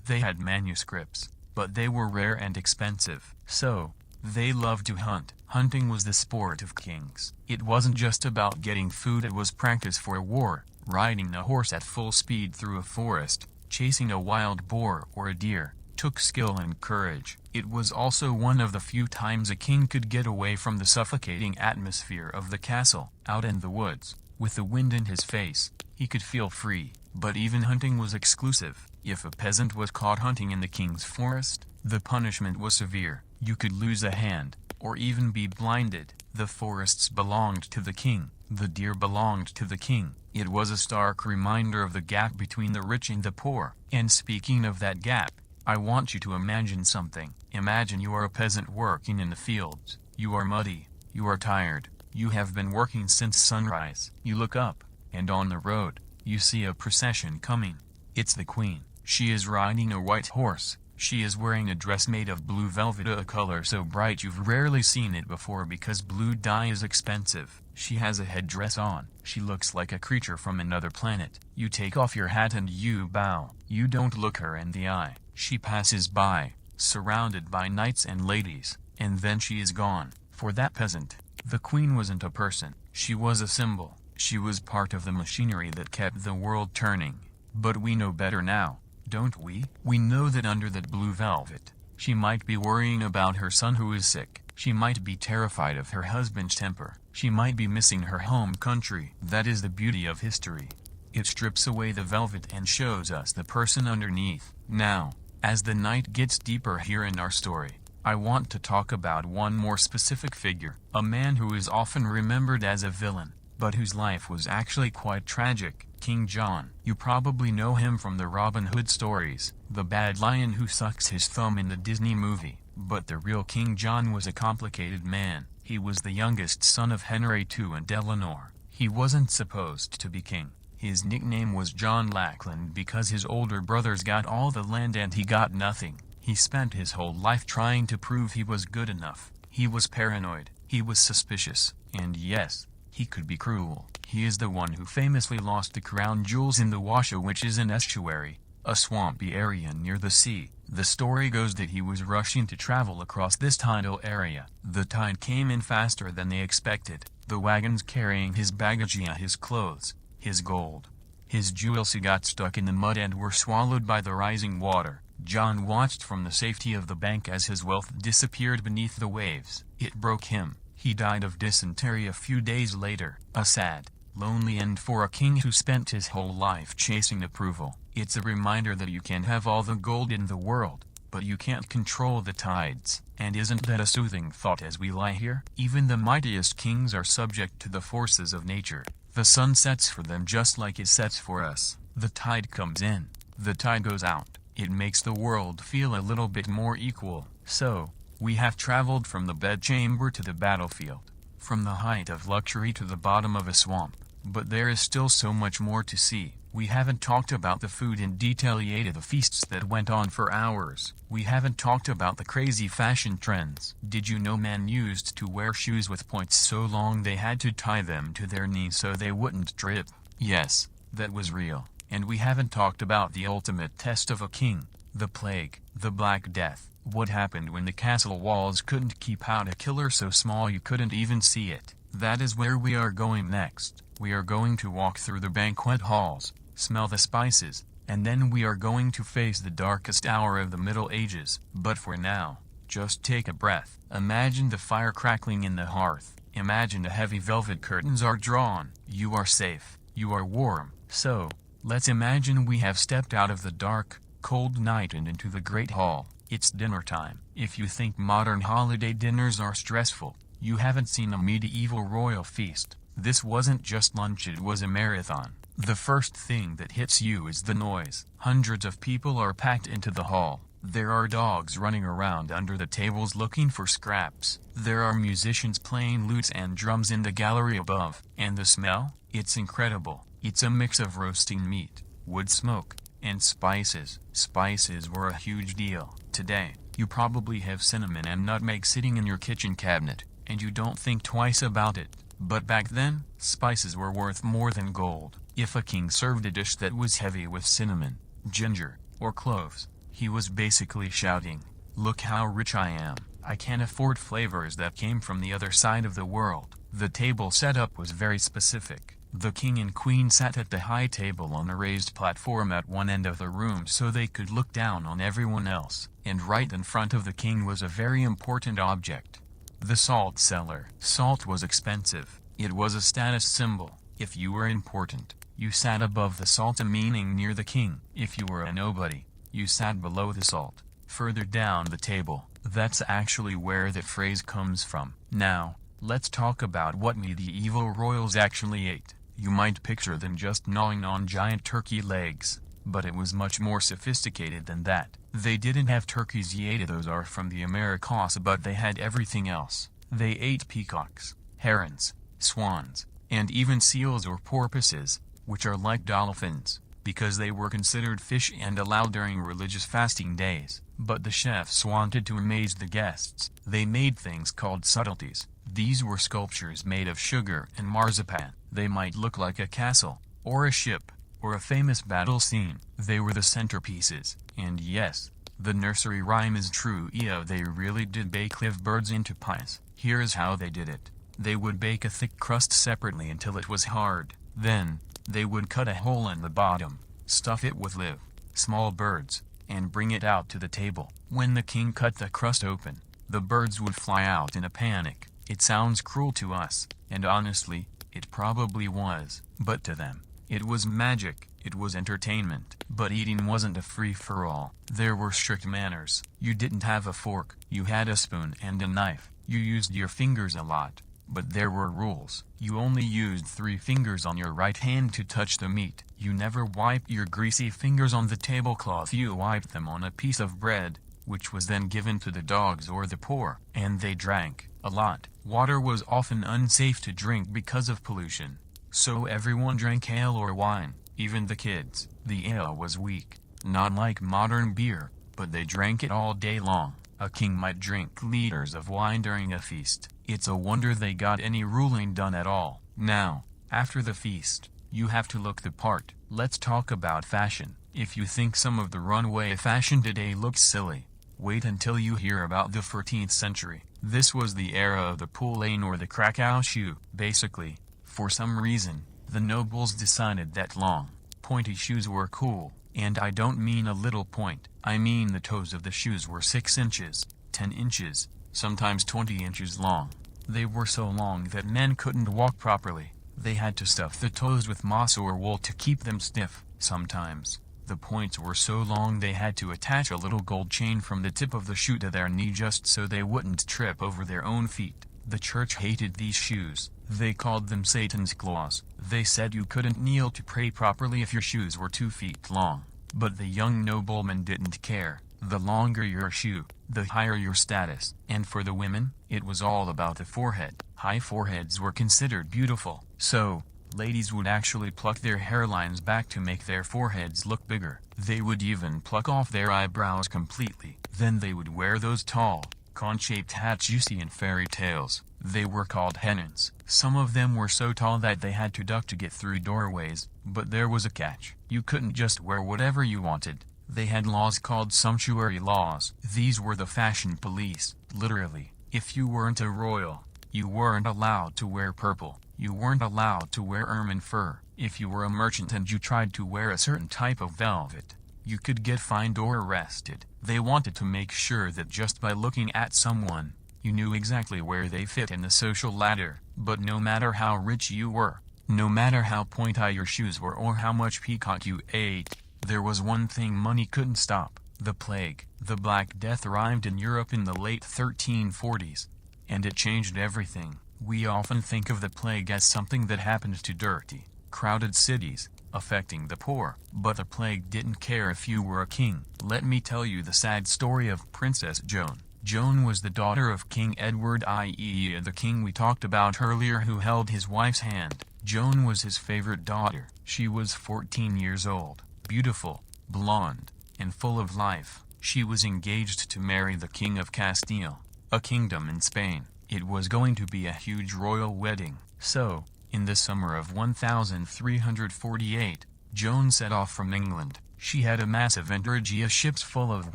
They had manuscripts. but they were rare and expensive. So, they loved to hunt. Hunting was the sport of kings. It wasn't just about getting food, it was practice for war. Riding a horse at full speed through a forest, chasing a wild boar or a deer, took skill and courage. It was also one of the few times a king could get away from the suffocating atmosphere of the castle. Out in the woods, with the wind in his face, he could feel free. But even hunting was exclusive. If a peasant was caught hunting in the king's forest, the punishment was severe. You could lose a hand, or even be blinded. The forests belonged to the king. The deer belonged to the king. It was a stark reminder of the gap between the rich and the poor. And speaking of that gap, I want you to imagine something. Imagine you are a peasant working in the fields. You are muddy. You are tired. You have been working since sunrise. You look up, and on the road, you see a procession coming. It's the queen. She is riding a white horse. She is wearing a dress made of blue velvet, a color so bright you've rarely seen it before because blue dye is expensive. She has a headdress on. She looks like a creature from another planet. You take off your hat and you bow. You don't look her in the eye. She passes by, surrounded by knights and ladies, and then she is gone. For that peasant, the queen wasn't a person. She was a symbol. She was part of the machinery that kept the world turning. But we know better now, don't we? We know that under that blue velvet, she might be worrying about her son who is sick. She might be terrified of her husband's temper. She might be missing her home country. That is the beauty of history. It strips away the velvet and shows us the person underneath. Now, as the night gets deeper here in our story, I want to talk about one more specific figure, a man who is often remembered as a villain, but whose life was actually quite tragic. King John. You probably know him from the Robin Hood stories, the bad lion who sucks his thumb in the Disney movie. But the real King John was a complicated man. He was the youngest son of Henry II and Eleanor. He wasn't supposed to be king. His nickname was John Lackland because his older brothers got all the land and he got nothing. He spent his whole life trying to prove he was good enough. He was paranoid. He was suspicious. And yes, he could be cruel. He is the one who famously lost the crown jewels in the Washoe, which is an estuary, a swampy area near the sea. The story goes that he was rushing to travel across this tidal area. The tide came in faster than they expected. The wagons carrying his baggage, his clothes, his gold, his jewels got stuck in the mud and were swallowed by the rising water. John watched from the safety of the bank as his wealth disappeared beneath the waves. It broke him. He died of dysentery a few days later. A sad, lonely end for a king who spent his whole life chasing approval. It's a reminder that you can have all the gold in the world, but you can't control the tides. And isn't that a soothing thought as we lie here? Even the mightiest kings are subject to the forces of nature. The sun sets for them just like it sets for us. The tide comes in. The tide goes out. It makes the world feel a little bit more equal. So, we have traveled from the bedchamber to the battlefield, from the height of luxury to the bottom of a swamp. But there is still so much more to see. We haven't talked about the food in detail yet, the feasts that went on for hours. We haven't talked about the crazy fashion trends. Did you know men used to wear shoes with points so long they had to tie them to their knees so they wouldn't trip? Yes, that was real. And we haven't talked about the ultimate test of a king, the plague, the Black Death. What happened when the castle walls couldn't keep out a killer so small you couldn't even see it? That is where we are going next. We are going to walk through the banquet halls, smell the spices, and then we are going to face the darkest hour of the Middle Ages. But for now, just take a breath. Imagine the fire crackling in the hearth. Imagine the heavy velvet curtains are drawn. You are safe. You are warm. So, let's imagine we have stepped out of the dark, cold night and into the great hall. It's dinner time. If you think modern holiday dinners are stressful, you haven't seen a medieval royal feast. This wasn't just lunch, it was a marathon. The first thing that hits you is the noise. Hundreds of people are packed into the hall. There are dogs running around under the tables looking for scraps. There are musicians playing lutes and drums in the gallery above. And the smell? It's incredible. It's a mix of roasting meat, wood smoke, and spices. Spices were a huge deal. Today, you probably have cinnamon and nutmeg sitting in your kitchen cabinet, and you don't think twice about it. But back then, spices were worth more than gold. If a king served a dish that was heavy with cinnamon, ginger, or cloves, He was basically shouting, "Look how rich I am. I can afford flavors that came from the other side of the world." The table setup was very specific. The king and queen sat at the high table on a raised platform at one end of the room so they could look down on everyone else. And right in front of the king was a very important object. The salt cellar. Salt was expensive. It was a status symbol. If you were important, you sat above the salt, meaning near the king. If you were a nobody, you sat below the salt, further down the table. That's actually where the phrase comes from. Now, let's talk about what medieval royals actually ate. You might picture them just gnawing on giant turkey legs, but it was much more sophisticated than that. They didn't have turkeys yet, those are from the Americas, but they had everything else. They ate peacocks, herons, swans, and even seals or porpoises, which are like dolphins, because they were considered fish and allowed during religious fasting days. But the chefs wanted to amaze the guests. They made things called subtleties. These were sculptures made of sugar and marzipan. They might look like a castle, or a ship, or a famous battle scene. They were the centerpieces. And yes, the nursery rhyme is true. They really did bake live birds into pies. Here's how they did it. They would bake a thick crust separately until it was hard. Then, they would cut a hole in the bottom, stuff it with live, small birds, and bring it out to the table. When the king cut the crust open, the birds would fly out in a panic. It sounds cruel to us, and honestly, it probably was. But to them, it was magic. It was entertainment. But eating wasn't a free-for-all. There were strict manners. You didn't have a fork. You had a spoon and a knife. You used your fingers a lot. But there were rules. You only used 3 fingers on your right hand to touch the meat. You never wiped your greasy fingers on the tablecloth. You wiped them on a piece of bread, which was then given to the dogs or the poor. And they drank a lot. Water was often unsafe to drink because of pollution. So everyone drank ale or wine, even the kids. The ale was weak, not like modern beer, but they drank it all day long. A king might drink liters of wine during a feast. It's a wonder they got any ruling done at all. Now, after the feast, you have to look the part. Let's talk about fashion. If you think some of the runway fashion today looks silly, wait until you hear about the 14th century. This was the era of the poulain or the Krakow shoe. Basically, for some reason, the nobles decided that long, pointy shoes were cool. And I don't mean a little point. I mean the toes of the shoes were 6 inches, 10 inches, sometimes 20 inches long. They were so long that men couldn't walk properly. They had to stuff the toes with moss or wool to keep them stiff. Sometimes, the points were so long they had to attach a little gold chain from the tip of the shoe to their knee just so they wouldn't trip over their own feet. The church hated these shoes. They called them Satan's claws. They said you couldn't kneel to pray properly if your shoes were 2 feet long. But the young nobleman didn't care. The longer your shoe, the higher your status. And for the women, it was all about the forehead. High foreheads were considered beautiful. So, ladies would actually pluck their hairlines back to make their foreheads look bigger. They would even pluck off their eyebrows completely. Then they would wear those tall, cone-shaped hats you see in fairy tales. They were called hennons. Some of them were so tall that they had to duck to get through doorways, but there was a catch. You couldn't just wear whatever you wanted. They had laws called sumptuary laws. These were the fashion police. Literally, if you weren't a royal, you weren't allowed to wear purple. You weren't allowed to wear ermine fur. If you were a merchant and you tried to wear a certain type of velvet, you could get fined or arrested. They wanted to make sure that just by looking at someone, you knew exactly where they fit in the social ladder. But no matter how rich you were, no matter how pointy your shoes were or how much peacock you ate, there was one thing money couldn't stop: the plague. The Black Death arrived in Europe in the late 1340s, and it changed everything. We often think of the plague as something that happened to dirty, crowded cities, affecting the poor. But the plague didn't care if you were a king. Let me tell you the sad story of Princess Joan. Joan was the daughter of King Edward, i.e. the king we talked about earlier who held his wife's hand. Joan was his favorite daughter. She was 14 years old, beautiful, blonde, and full of life. She was engaged to marry the King of Castile, a kingdom in Spain. It was going to be a huge royal wedding. So, in the summer of 1348, Joan set off from England. She had a massive energia ships full of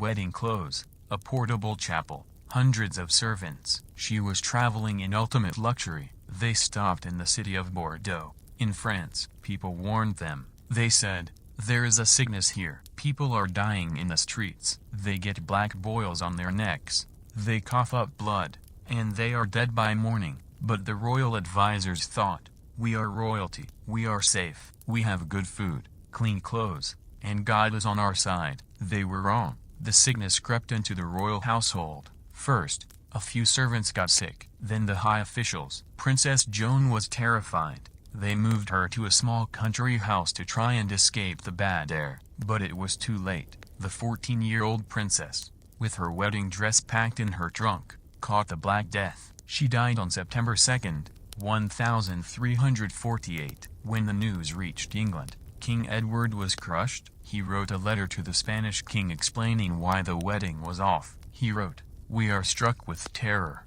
wedding clothes, a portable chapel, hundreds of servants. She was traveling in ultimate luxury. They stopped in the city of Bordeaux, in France. People warned them. They said, "There is a sickness here. People are dying in the streets. They get black boils on their necks. They cough up blood, and they are dead by morning." But the royal advisors thought, "We are royalty. We are safe. We have good food, clean clothes, and God is on our side." They were wrong. The sickness crept into the royal household. First, a few servants got sick. Then the high officials. Princess Joan was terrified. They moved her to a small country house to try and escape the bad air. But it was too late. The 14-year-old princess, with her wedding dress packed in her trunk, caught the Black Death. She died on September 2nd, 1348. When the news reached England, King Edward was crushed. He wrote a letter to the Spanish king explaining why the wedding was off. He wrote, "We are struck with terror.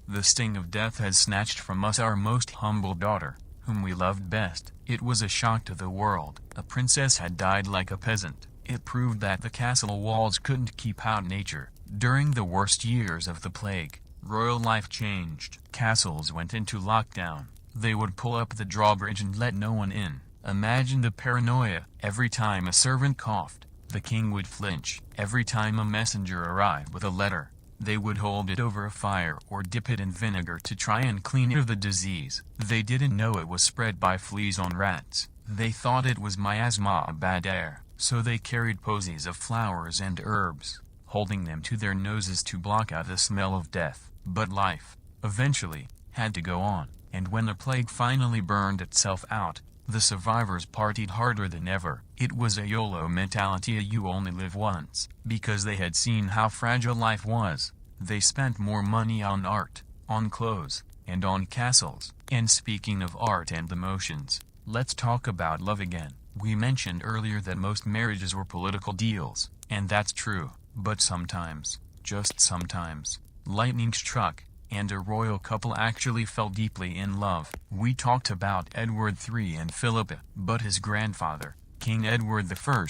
The sting of death has snatched from us our most humble daughter, whom we loved best." It was a shock to the world. A princess had died like a peasant. It proved that the castle walls couldn't keep out nature. During the worst years of the plague, royal life changed. Castles went into lockdown. They would pull up the drawbridge and let no one in. Imagine the paranoia. Every time a servant coughed, the king would flinch. Every time a messenger arrived with a letter, they would hold it over a fire or dip it in vinegar to try and clean it of the disease. They didn't know it was spread by fleas on rats. They thought it was miasma, bad air, so they carried posies of flowers and herbs, holding them to their noses to block out the smell of death. But life, eventually, had to go on, and when the plague finally burned itself out, the survivors partied harder than ever. It was a YOLO mentality, a you only live once. Because they had seen how fragile life was, they spent more money on art, on clothes, and on castles. And speaking of art and emotions, let's talk about love again. We mentioned earlier that most marriages were political deals, and that's true. But sometimes, just sometimes, lightning struck, and a royal couple actually fell deeply in love. We talked about Edward III and Philippa, but his grandfather, King Edward I,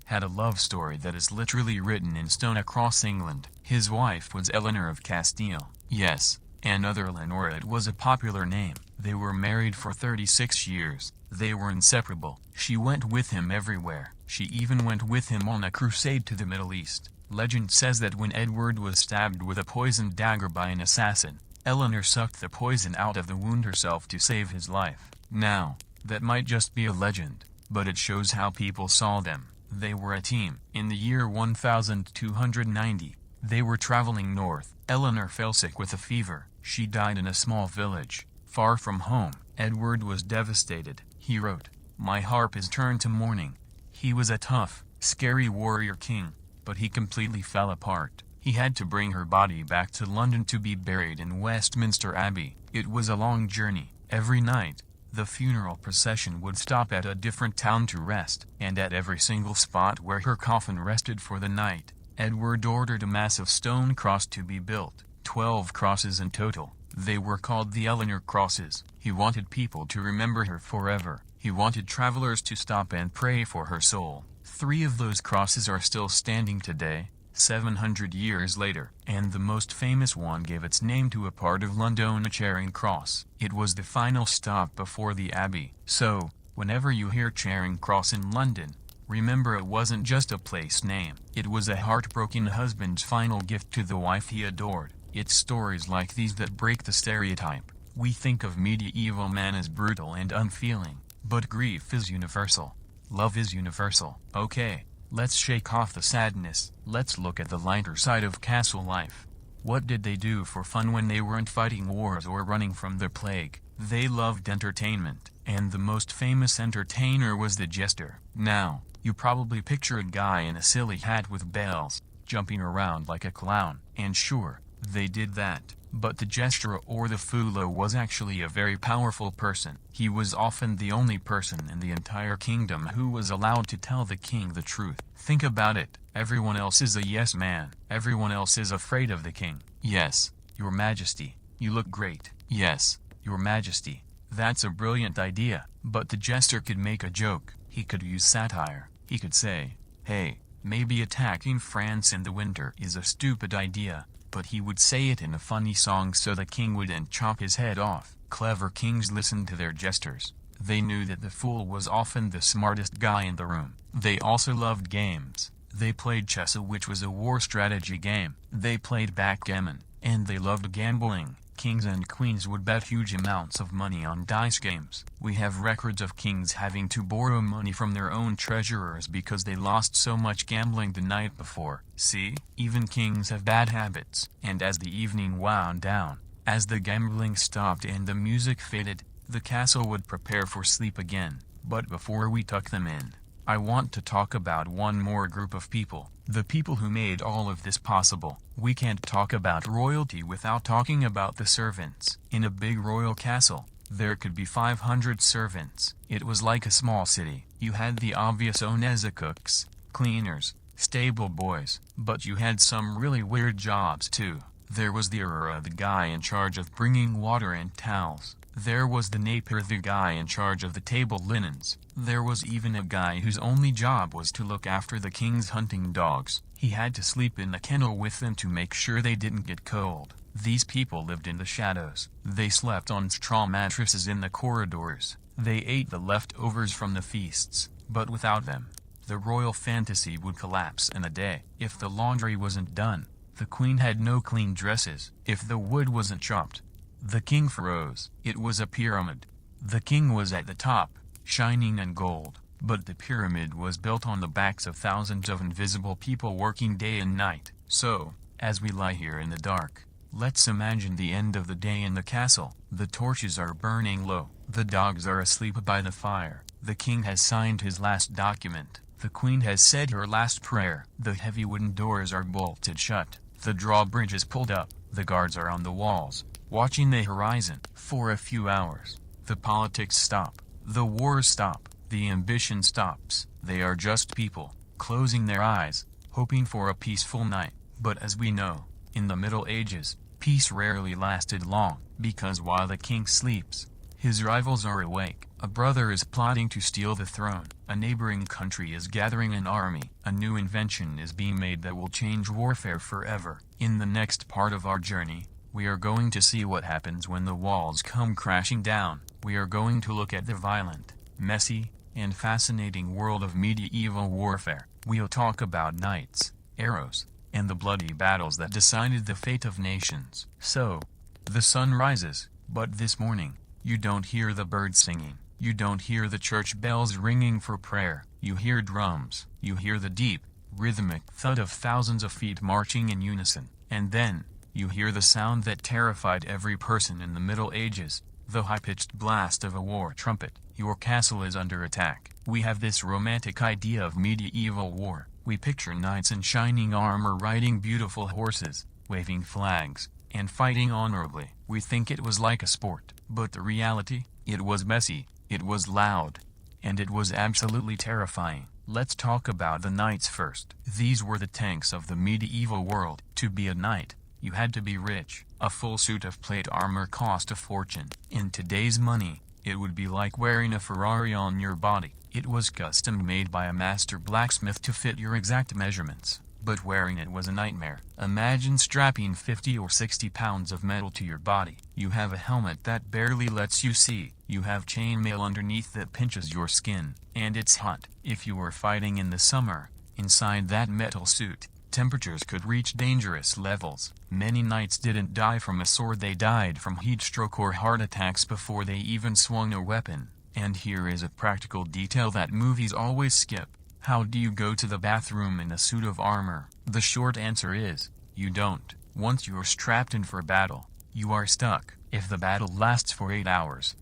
had a love story that is literally written in stone across England. His wife was Eleanor of Castile. Yes, another Leonora. It was a popular name. They were married for 36 years. They were inseparable. She went with him everywhere. She even went with him on a crusade to the Middle East. Legend says that when Edward was stabbed with a poisoned dagger by an assassin, Eleanor sucked the poison out of the wound herself to save his life. Now, that might just be a legend, but it shows how people saw them. They were a team. In the year 1290, they were traveling north. Eleanor fell sick with a fever. She died in a small village, far from home. Edward was devastated. He wrote, "My harp is turned to mourning." He was a tough, scary warrior king, but he completely fell apart. He had to bring her body back to London to be buried in Westminster Abbey. It was a long journey. Every night, the funeral procession would stop at a different town to rest, and at every single spot where her coffin rested for the night, Edward ordered a massive stone cross to be built. 12 crosses in total. They were called the Eleanor Crosses. He wanted people to remember her forever. He wanted travelers to stop and pray for her soul. 3 of those crosses are still standing today, 700 years later, and the most famous one gave its name to a part of London, Charing Cross. It was the final stop before the Abbey. So, whenever you hear Charing Cross in London, remember it wasn't just a place name. It was a heartbroken husband's final gift to the wife he adored. It's stories like these that break the stereotype. We think of medieval man as brutal and unfeeling, but grief is universal. Love is universal. Okay, let's shake off the sadness. Let's look at the lighter side of castle life. What did they do for fun when they weren't fighting wars or running from the plague? They loved entertainment, and the most famous entertainer was the jester. Now, you probably picture a guy in a silly hat with bells, jumping around like a clown. And sure, they did that. But the jester or the foulo was actually a very powerful person. He was often the only person in the entire kingdom who was allowed to tell the king the truth. Think about it. Everyone else is a yes man. Everyone else is afraid of the king. Yes, your majesty, you look great. Yes, your majesty, that's a brilliant idea. But the jester could make a joke. He could use satire. He could say, Hey, maybe attacking France in the winter is a stupid idea, but he would say it in a funny song so the king wouldn't chop his head off. Clever kings listened to their jesters. They knew that the fool was often the smartest guy in the room. They also loved games. They played chess, which was a war strategy game. They played backgammon, and they loved gambling. Kings and queens would bet huge amounts of money on dice games. We have records of kings having to borrow money from their own treasurers because they lost so much gambling the night before. See, even kings have bad habits. And as the evening wound down, as the gambling stopped and the music faded, the castle would prepare for sleep again. But before we tuck them in, I want to talk about one more group of people, the people who made all of this possible. We can't talk about royalty without talking about the servants. In a big royal castle, there could be 500 servants. It was like a small city. You had the obvious Oneza cooks, cleaners, stable boys, but you had some really weird jobs too. There was the Aurora, the guy in charge of bringing water and towels. There was the Napier, the guy in charge of the table linens. There was even a guy whose only job was to look after the king's hunting dogs. He had to sleep in the kennel with them to make sure they didn't get cold. These people lived in the shadows. They slept on straw mattresses in the corridors. They ate the leftovers from the feasts, but without them, the royal fantasy would collapse in a day. If the laundry wasn't done, the queen had no clean dresses. If the wood wasn't chopped, the king froze. It was a pyramid. The king was at the top, shining in gold, but the pyramid was built on the backs of thousands of invisible people working day and night. So, as we lie here in the dark, let's imagine the end of the day in the castle. The torches are burning low. The dogs are asleep by the fire. The king has signed his last document. The queen has said her last prayer. The heavy wooden doors are bolted shut. The drawbridge is pulled up. The guards are on the walls, watching the horizon. For a few hours, the politics stop. The wars stop. The ambition stops. They are just people, closing their eyes, hoping for a peaceful night. But as we know, in the Middle Ages, peace rarely lasted long, because while the king sleeps, his rivals are awake. A brother is plotting to steal the throne. A neighboring country is gathering an army. A new invention is being made that will change warfare forever. In the next part of our journey, we are going to see what happens when the walls come crashing down. We are going to look at the violent, messy, and fascinating world of medieval warfare. We'll talk about knights, arrows, and the bloody battles that decided the fate of nations. So, the sun rises, but this morning, you don't hear the birds singing. You don't hear the church bells ringing for prayer. You hear drums. You hear the deep, rhythmic thud of thousands of feet marching in unison. And then, you hear the sound that terrified every person in the Middle Ages, the high-pitched blast of a war trumpet. Your castle is under attack. We have this romantic idea of medieval war. We picture knights in shining armor riding beautiful horses, waving flags, and fighting honorably. We think it was like a sport. But the reality? It was messy, it was loud, and it was absolutely terrifying. Let's talk about the knights first. These were the tanks of the medieval world. To be a knight, you had to be rich. A full suit of plate armor cost a fortune. In today's money, it would be like wearing a Ferrari on your body. It was custom made by a master blacksmith to fit your exact measurements. But wearing it was a nightmare. Imagine strapping 50 or 60 pounds of metal to your body. You have a helmet that barely lets you see. You have chainmail underneath that pinches your skin. And it's hot. If you were fighting in the summer, inside that metal suit, temperatures could reach dangerous levels. Many knights didn't die from a sword, they died from heat stroke or heart attacks before they even swung a weapon. And here is a practical detail that movies always skip. How do you go to the bathroom in a suit of armor? The short answer is, you don't. Once you're strapped in for battle, you are stuck. If the battle lasts for 8 hours,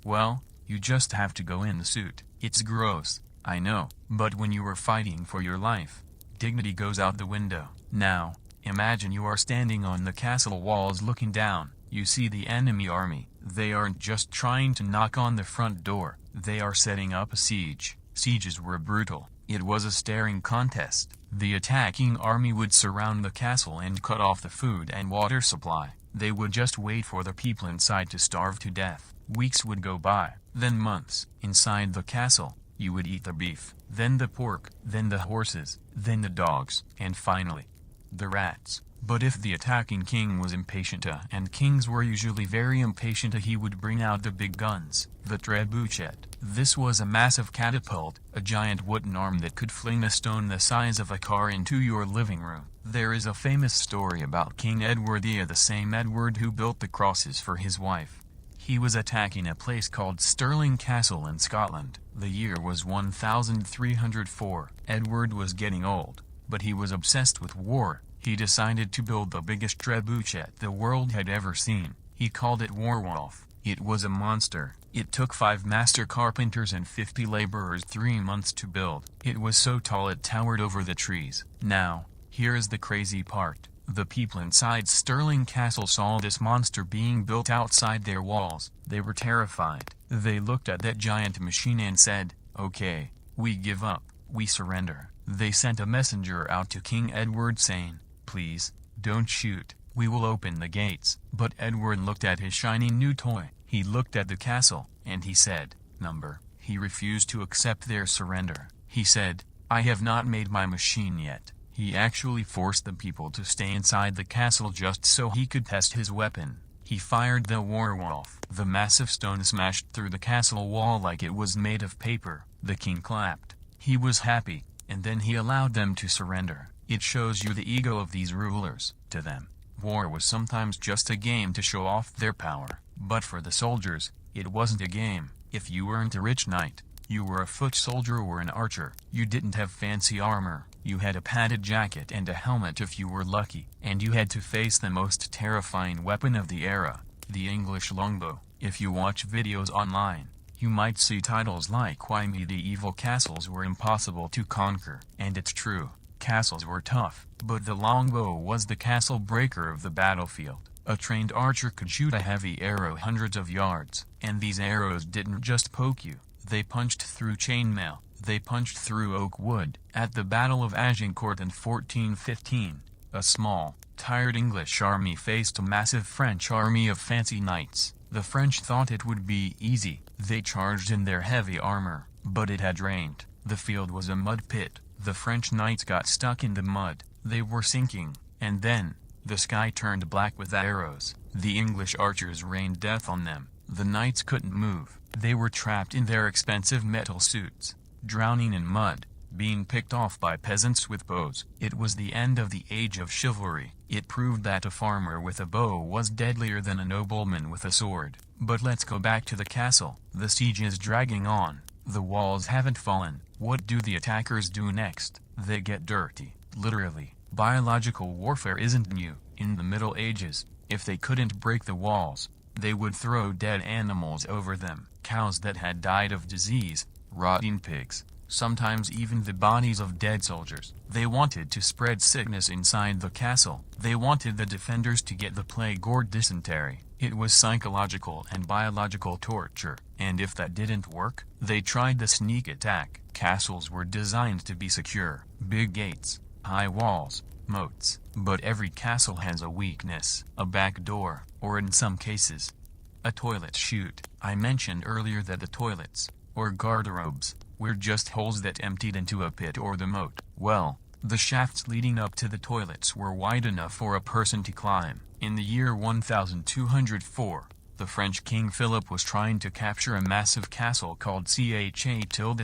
well, you just have to go in the suit. It's gross, I know, but when you are fighting for your life, dignity goes out the window. Now, imagine you are standing on the castle walls looking down. You see the enemy army. They aren't just trying to knock on the front door. They are setting up a siege. Sieges were brutal. It was a staring contest. The attacking army would surround the castle and cut off the food and water supply. They would just wait for the people inside to starve to death. Weeks would go by, then months. Inside the castle, you would eat the beef, then the pork, then the horses, then the dogs, and finally, the rats. But if the attacking king was impatient, and kings were usually very impatient, he would bring out the big guns, the trebuchet. This was a massive catapult, a giant wooden arm that could fling a stone the size of a car into your living room. There is a famous story about King Edward VIII, the same Edward who built the crosses for his wife. He was attacking a place called Stirling Castle in Scotland. The year was 1304. Edward was getting old, but he was obsessed with war. He decided to build the biggest trebuchet the world had ever seen. He called it Warwolf. It was a monster. It took 5 master carpenters and 50 laborers 3 months to build. It was so tall it towered over the trees. Now, here is the crazy part. The people inside Stirling Castle saw this monster being built outside their walls. They were terrified. They looked at that giant machine and said, "Okay, we give up. We surrender." They sent a messenger out to King Edward saying, "Please, don't shoot. We will open the gates." But Edward looked at his shiny new toy. He looked at the castle, and he said, "Number." He refused to accept their surrender. He said, "I have not made my machine yet." He actually forced the people to stay inside the castle just so he could test his weapon. He fired the Warwolf. The massive stone smashed through the castle wall like it was made of paper. The king clapped. He was happy, and then he allowed them to surrender. It shows you the ego of these rulers. To them, war was sometimes just a game to show off their power. But for the soldiers, it wasn't a game. If you weren't a rich knight, you were a foot soldier or an archer. You didn't have fancy armor. You had a padded jacket and a helmet if you were lucky. And you had to face the most terrifying weapon of the era, the English longbow. If you watch videos online, you might see titles like "Why Medieval Castles Were Impossible to Conquer." And it's true. Castles were tough, but the longbow was the castle breaker of the battlefield. A trained archer could shoot a heavy arrow hundreds of yards, and these arrows didn't just poke you. They punched through chainmail. They punched through oak wood. At the Battle of Agincourt in 1415, a small, tired English army faced a massive French army of fancy knights. The French thought it would be easy. They charged in their heavy armor, but it had rained. The field was a mud pit. The French knights got stuck in the mud. They were sinking, and then, the sky turned black with arrows. The English archers rained death on them. The knights couldn't move. They were trapped in their expensive metal suits, drowning in mud, being picked off by peasants with bows. It was the end of the age of chivalry. It proved that a farmer with a bow was deadlier than a nobleman with a sword. But let's go back to the castle. The siege is dragging on. The walls haven't fallen. What do the attackers do next? They get dirty. Literally. Biological warfare isn't new. In the Middle Ages, if they couldn't break the walls, they would throw dead animals over them. Cows that had died of disease, rotting pigs, sometimes even the bodies of dead soldiers. They wanted to spread sickness inside the castle. They wanted the defenders to get the plague or dysentery. It was psychological and biological torture. And if that didn't work, they tried the sneak attack. Castles were designed to be secure. Big gates, high walls, moats. But every castle has a weakness, a back door, or in some cases, a toilet chute. I mentioned earlier that the toilets, or garderobes, were just holes that emptied into a pit or the moat. Well, the shafts leading up to the toilets were wide enough for a person to climb. In the year 1204, the French King Philip was trying to capture a massive castle called Saint-Gellert.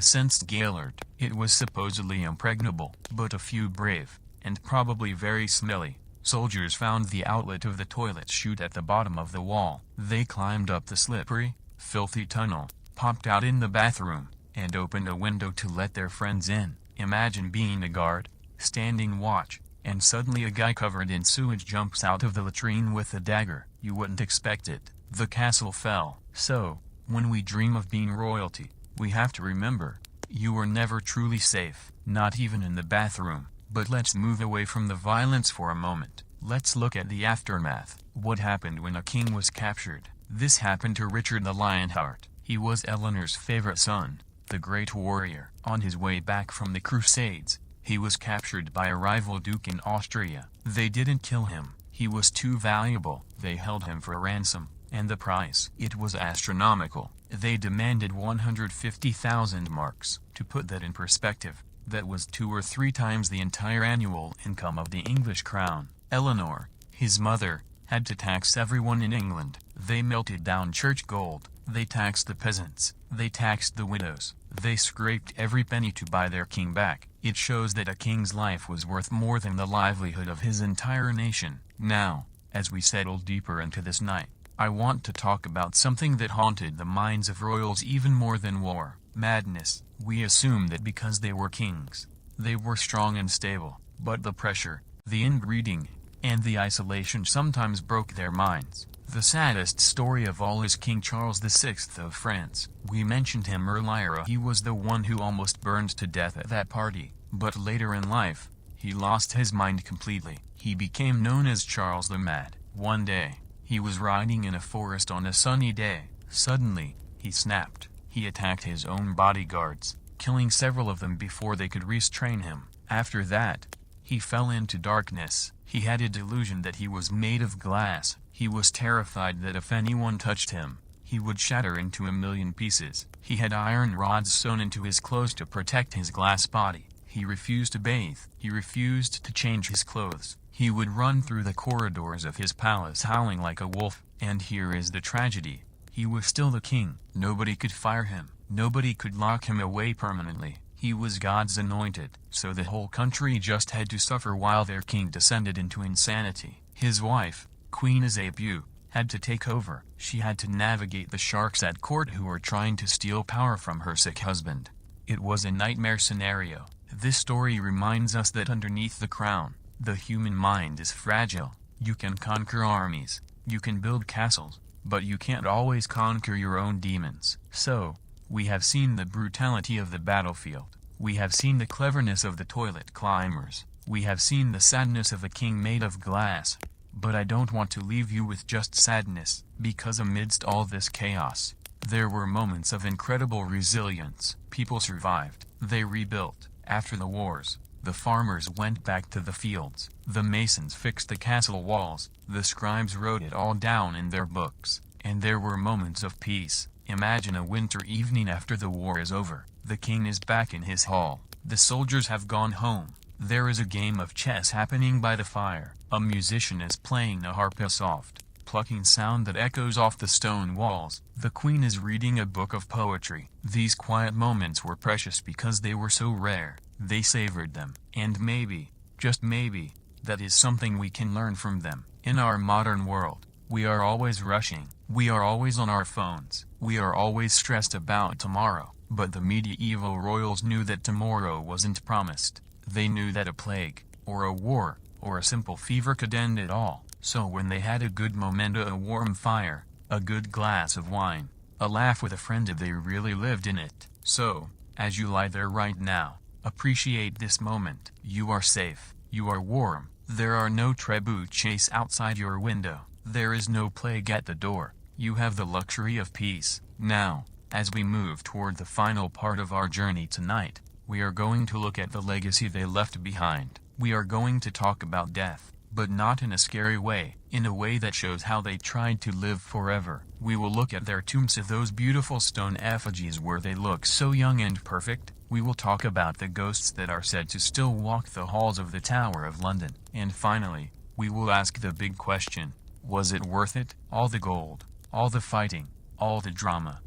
It was supposedly impregnable, but a few brave, and probably very smelly, soldiers found the outlet of the toilet chute at the bottom of the wall. They climbed up the slippery, filthy tunnel, popped out in the bathroom, and opened a window to let their friends in. Imagine being a guard, standing watch, and suddenly a guy covered in sewage jumps out of the latrine with a dagger. You wouldn't expect it. The castle fell. So, when we dream of being royalty, we have to remember, you were never truly safe, not even in the bathroom. But let's move away from the violence for a moment. Let's look at the aftermath. What happened when a king was captured? This happened to Richard the Lionheart. He was Eleanor's favorite son, the great warrior. On his way back from the Crusades, he was captured by a rival duke in Austria. They didn't kill him. He was too valuable. They held him for ransom. And the price? It was astronomical. They demanded 150,000 marks. To put that in perspective, that was 2 or 3 times the entire annual income of the English crown. Eleanor, his mother, had to tax everyone in England. They melted down church gold. They taxed the peasants. They taxed the widows. They scraped every penny to buy their king back. It shows that a king's life was worth more than the livelihood of his entire nation. Now, as we settle deeper into this night, I want to talk about something that haunted the minds of royals even more than war. Madness. We assume that because they were kings, they were strong and stable, but the pressure, the inbreeding, and the isolation sometimes broke their minds. The saddest story of all is King Charles VI of France. We mentioned him earlier. He was the one who almost burned to death at that party, but later in life, he lost his mind completely. He became known as Charles the Mad. One day, he was riding in a forest on a sunny day. Suddenly, he snapped. He attacked his own bodyguards, killing several of them before they could restrain him. After that, he fell into darkness. He had a delusion that he was made of glass. He was terrified that if anyone touched him, he would shatter into a million pieces. He had iron rods sewn into his clothes to protect his glass body. He refused to bathe. He refused to change his clothes. He would run through the corridors of his palace howling like a wolf. And here is the tragedy. He was still the king. Nobody could fire him. Nobody could lock him away permanently. He was God's anointed. So the whole country just had to suffer while their king descended into insanity. His wife, Queen Isabel, had to take over. She had to navigate the sharks at court who were trying to steal power from her sick husband. It was a nightmare scenario. This story reminds us that underneath the crown, the human mind is fragile. You can conquer armies. You can build castles. But you can't always conquer your own demons. So, we have seen the brutality of the battlefield. We have seen the cleverness of the toilet climbers. We have seen the sadness of a king made of glass. But I don't want to leave you with just sadness, because amidst all this chaos, there were moments of incredible resilience. People survived. They rebuilt. After the wars, the farmers went back to the fields. The masons fixed the castle walls. The scribes wrote it all down in their books. And there were moments of peace. Imagine a winter evening after the war is over. The king is back in his hall. The soldiers have gone home. There is a game of chess happening by the fire. A musician is playing a harp, a soft, plucking sound that echoes off the stone walls. The queen is reading a book of poetry. These quiet moments were precious because they were so rare. They savored them. And maybe, just maybe, that is something we can learn from them. In our modern world, we are always rushing. We are always on our phones. We are always stressed about tomorrow. But the medieval royals knew that tomorrow wasn't promised. They knew that a plague, or a war, or a simple fever could end it all. So when they had a good memento, a warm fire, a good glass of wine, a laugh with a friend, they really lived in it. So, as you lie there right now, appreciate this moment. You are safe. You are warm. There are no trebuchets outside your window. There is no plague at the door. You have the luxury of peace. Now, as we move toward the final part of our journey tonight, we are going to look at the legacy they left behind. We are going to talk about death, but not in a scary way, in a way that shows how they tried to live forever. We will look at their tombs, those beautiful stone effigies where they look so young and perfect. We will talk about the ghosts that are said to still walk the halls of the Tower of London. And finally, we will ask the big question: was it worth it? All the gold, all the fighting, all the drama.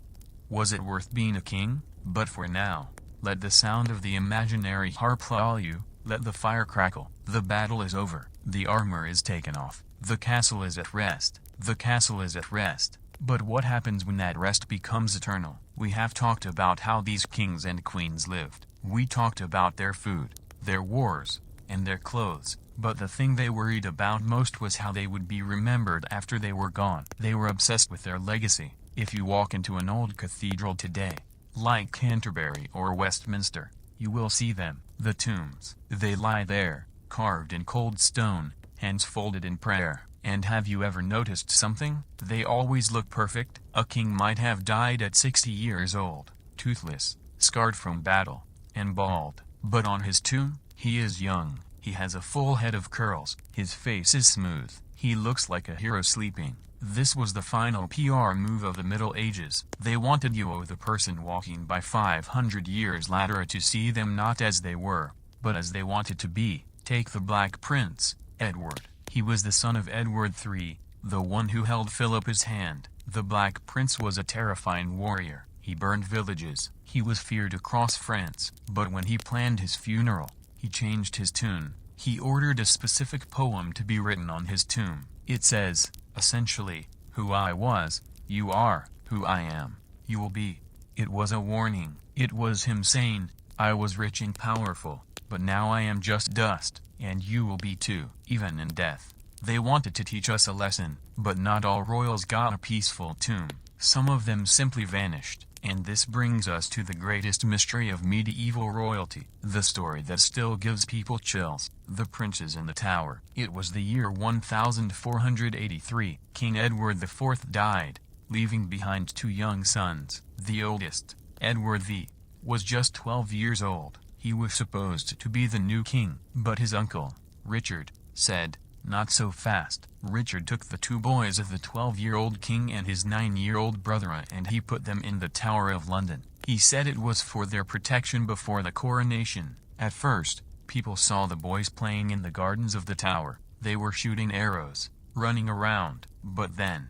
Was it worth being a king? But for now, let the sound of the imaginary harp lull you. Let the fire crackle. The battle is over. The armor is taken off. The castle is at rest. The castle is at rest. But what happens when that rest becomes eternal? We have talked about how these kings and queens lived. We talked about their food, their wars, and their clothes. But the thing they worried about most was how they would be remembered after they were gone. They were obsessed with their legacy. If you walk into an old cathedral today, like Canterbury or Westminster, you will see them, the tombs. They lie there, carved in cold stone, hands folded in prayer. And have you ever noticed something? They always look perfect. A king might have died at 60 years old, toothless, scarred from battle, and bald. But on his tomb, he is young. He has a full head of curls. His face is smooth. He looks like a hero sleeping. This was the final PR move of the Middle Ages. They wanted you, the person walking by 500 years later, to see them not as they were, but as they wanted to be. Take the Black Prince, Edward. He was the son of Edward III, the one who held Philip's hand. The Black Prince was a terrifying warrior. He burned villages. He was feared across France. But when he planned his funeral, he changed his tune. He ordered a specific poem to be written on his tomb. It says, essentially, who I was, you are, who I am, you will be. It was a warning. It was him saying, I was rich and powerful, but now I am just dust, and you will be too, even in death. They wanted to teach us a lesson, but not all royals got a peaceful tomb. Some of them simply vanished. And this brings us to the greatest mystery of medieval royalty, the story that still gives people chills, the Princes in the Tower. It was the year 1483. King Edward IV died, leaving behind 2 young sons. The oldest, Edward V, was just 12 years old. He was supposed to be the new king, but his uncle, Richard, said, not so fast. Richard took the 2 boys of the 12-year-old king and his 9-year-old brother and he put them in the Tower of London. He said it was for their protection before the coronation. At first, people saw the boys playing in the gardens of the tower. They were shooting arrows, running around, but then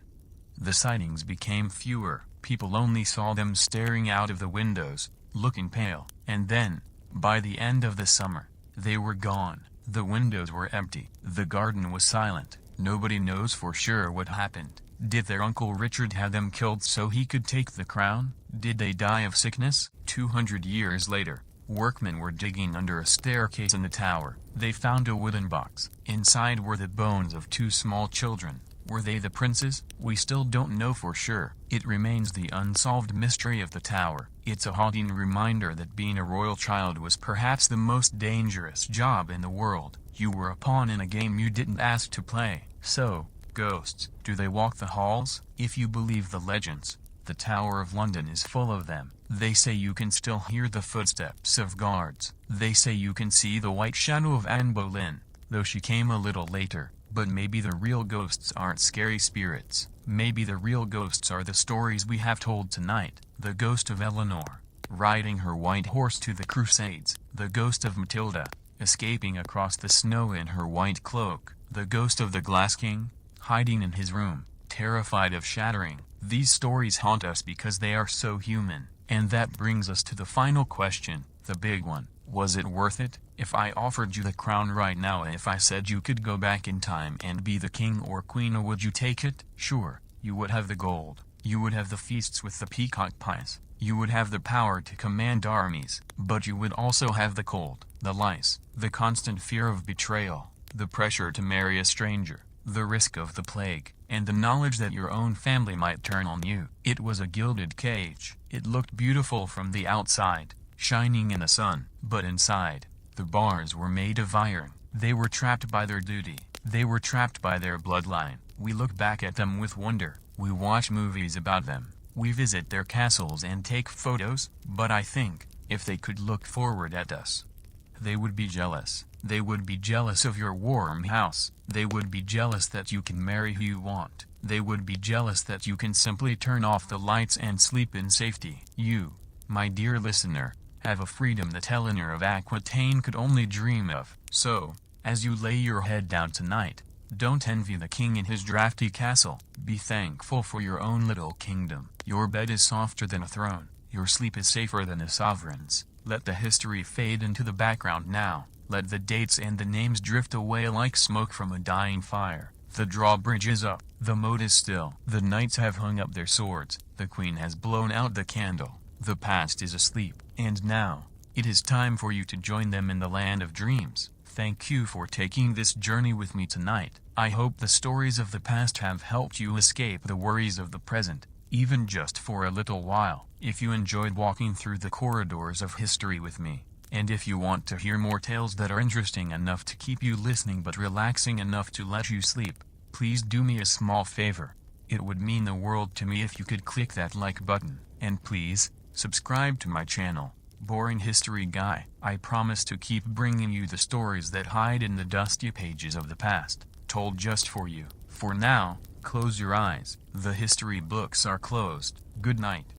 the sightings became fewer. People only saw them staring out of the windows, looking pale. And then, by the end of the summer, they were gone. The windows were empty. The garden was silent. Nobody knows for sure what happened. Did their Uncle Richard have them killed so he could take the crown? Did they die of sickness? 200 years later, workmen were digging under a staircase in the tower. They found a wooden box. Inside were the bones of 2 small children. Were they the princes? We still don't know for sure. It remains the unsolved mystery of the tower. It's a haunting reminder that being a royal child was perhaps the most dangerous job in the world. You were a pawn in a game you didn't ask to play. So, ghosts, do they walk the halls? If you believe the legends, the Tower of London is full of them. They say you can still hear the footsteps of guards. They say you can see the white shadow of Anne Boleyn, though she came a little later. But maybe the real ghosts aren't scary spirits. Maybe the real ghosts are the stories we have told tonight. The ghost of Eleanor, riding her white horse to the Crusades. The ghost of Matilda, escaping across the snow in her white cloak. The ghost of the Glass King, hiding in his room, terrified of shattering. These stories haunt us because they are so human. And that brings us to the final question, the big one. Was it worth it? If I offered you the crown right now, if I said you could go back in time and be the king or queen, would you take it? Sure, you would have the gold. You would have the feasts with the peacock pies. You would have the power to command armies. But you would also have the cold, the lice, the constant fear of betrayal, the pressure to marry a stranger, the risk of the plague, and the knowledge that your own family might turn on you. It was a gilded cage. It looked beautiful from the outside, shining in the sun, but inside, the bars were made of iron. They were trapped by their duty. They were trapped by their bloodline. We look back at them with wonder. We watch movies about them. We visit their castles and take photos. But I think, if they could look forward at us, they would be jealous. They would be jealous of your warm house. They would be jealous that you can marry who you want. They would be jealous that you can simply turn off the lights and sleep in safety. You, my dear listener, have a freedom that Eleanor of Aquitaine could only dream of. So, as you lay your head down tonight, don't envy the king in his drafty castle. Be thankful for your own little kingdom. Your bed is softer than a throne. Your sleep is safer than a sovereign's. Let the history fade into the background now. Let the dates and the names drift away like smoke from a dying fire. The drawbridge is up. The moat is still. The knights have hung up their swords. The queen has blown out the candle. The past is asleep. And now, it is time for you to join them in the land of dreams. Thank you for taking this journey with me tonight. I hope the stories of the past have helped you escape the worries of the present, even just for a little while. If you enjoyed walking through the corridors of history with me, and if you want to hear more tales that are interesting enough to keep you listening but relaxing enough to let you sleep, please do me a small favor. It would mean the world to me if you could click that like button. And please, subscribe to my channel, Boring History Guy. I promise to keep bringing you the stories that hide in the dusty pages of the past, told just for you. For now, Close your eyes. The history books are closed. Good night.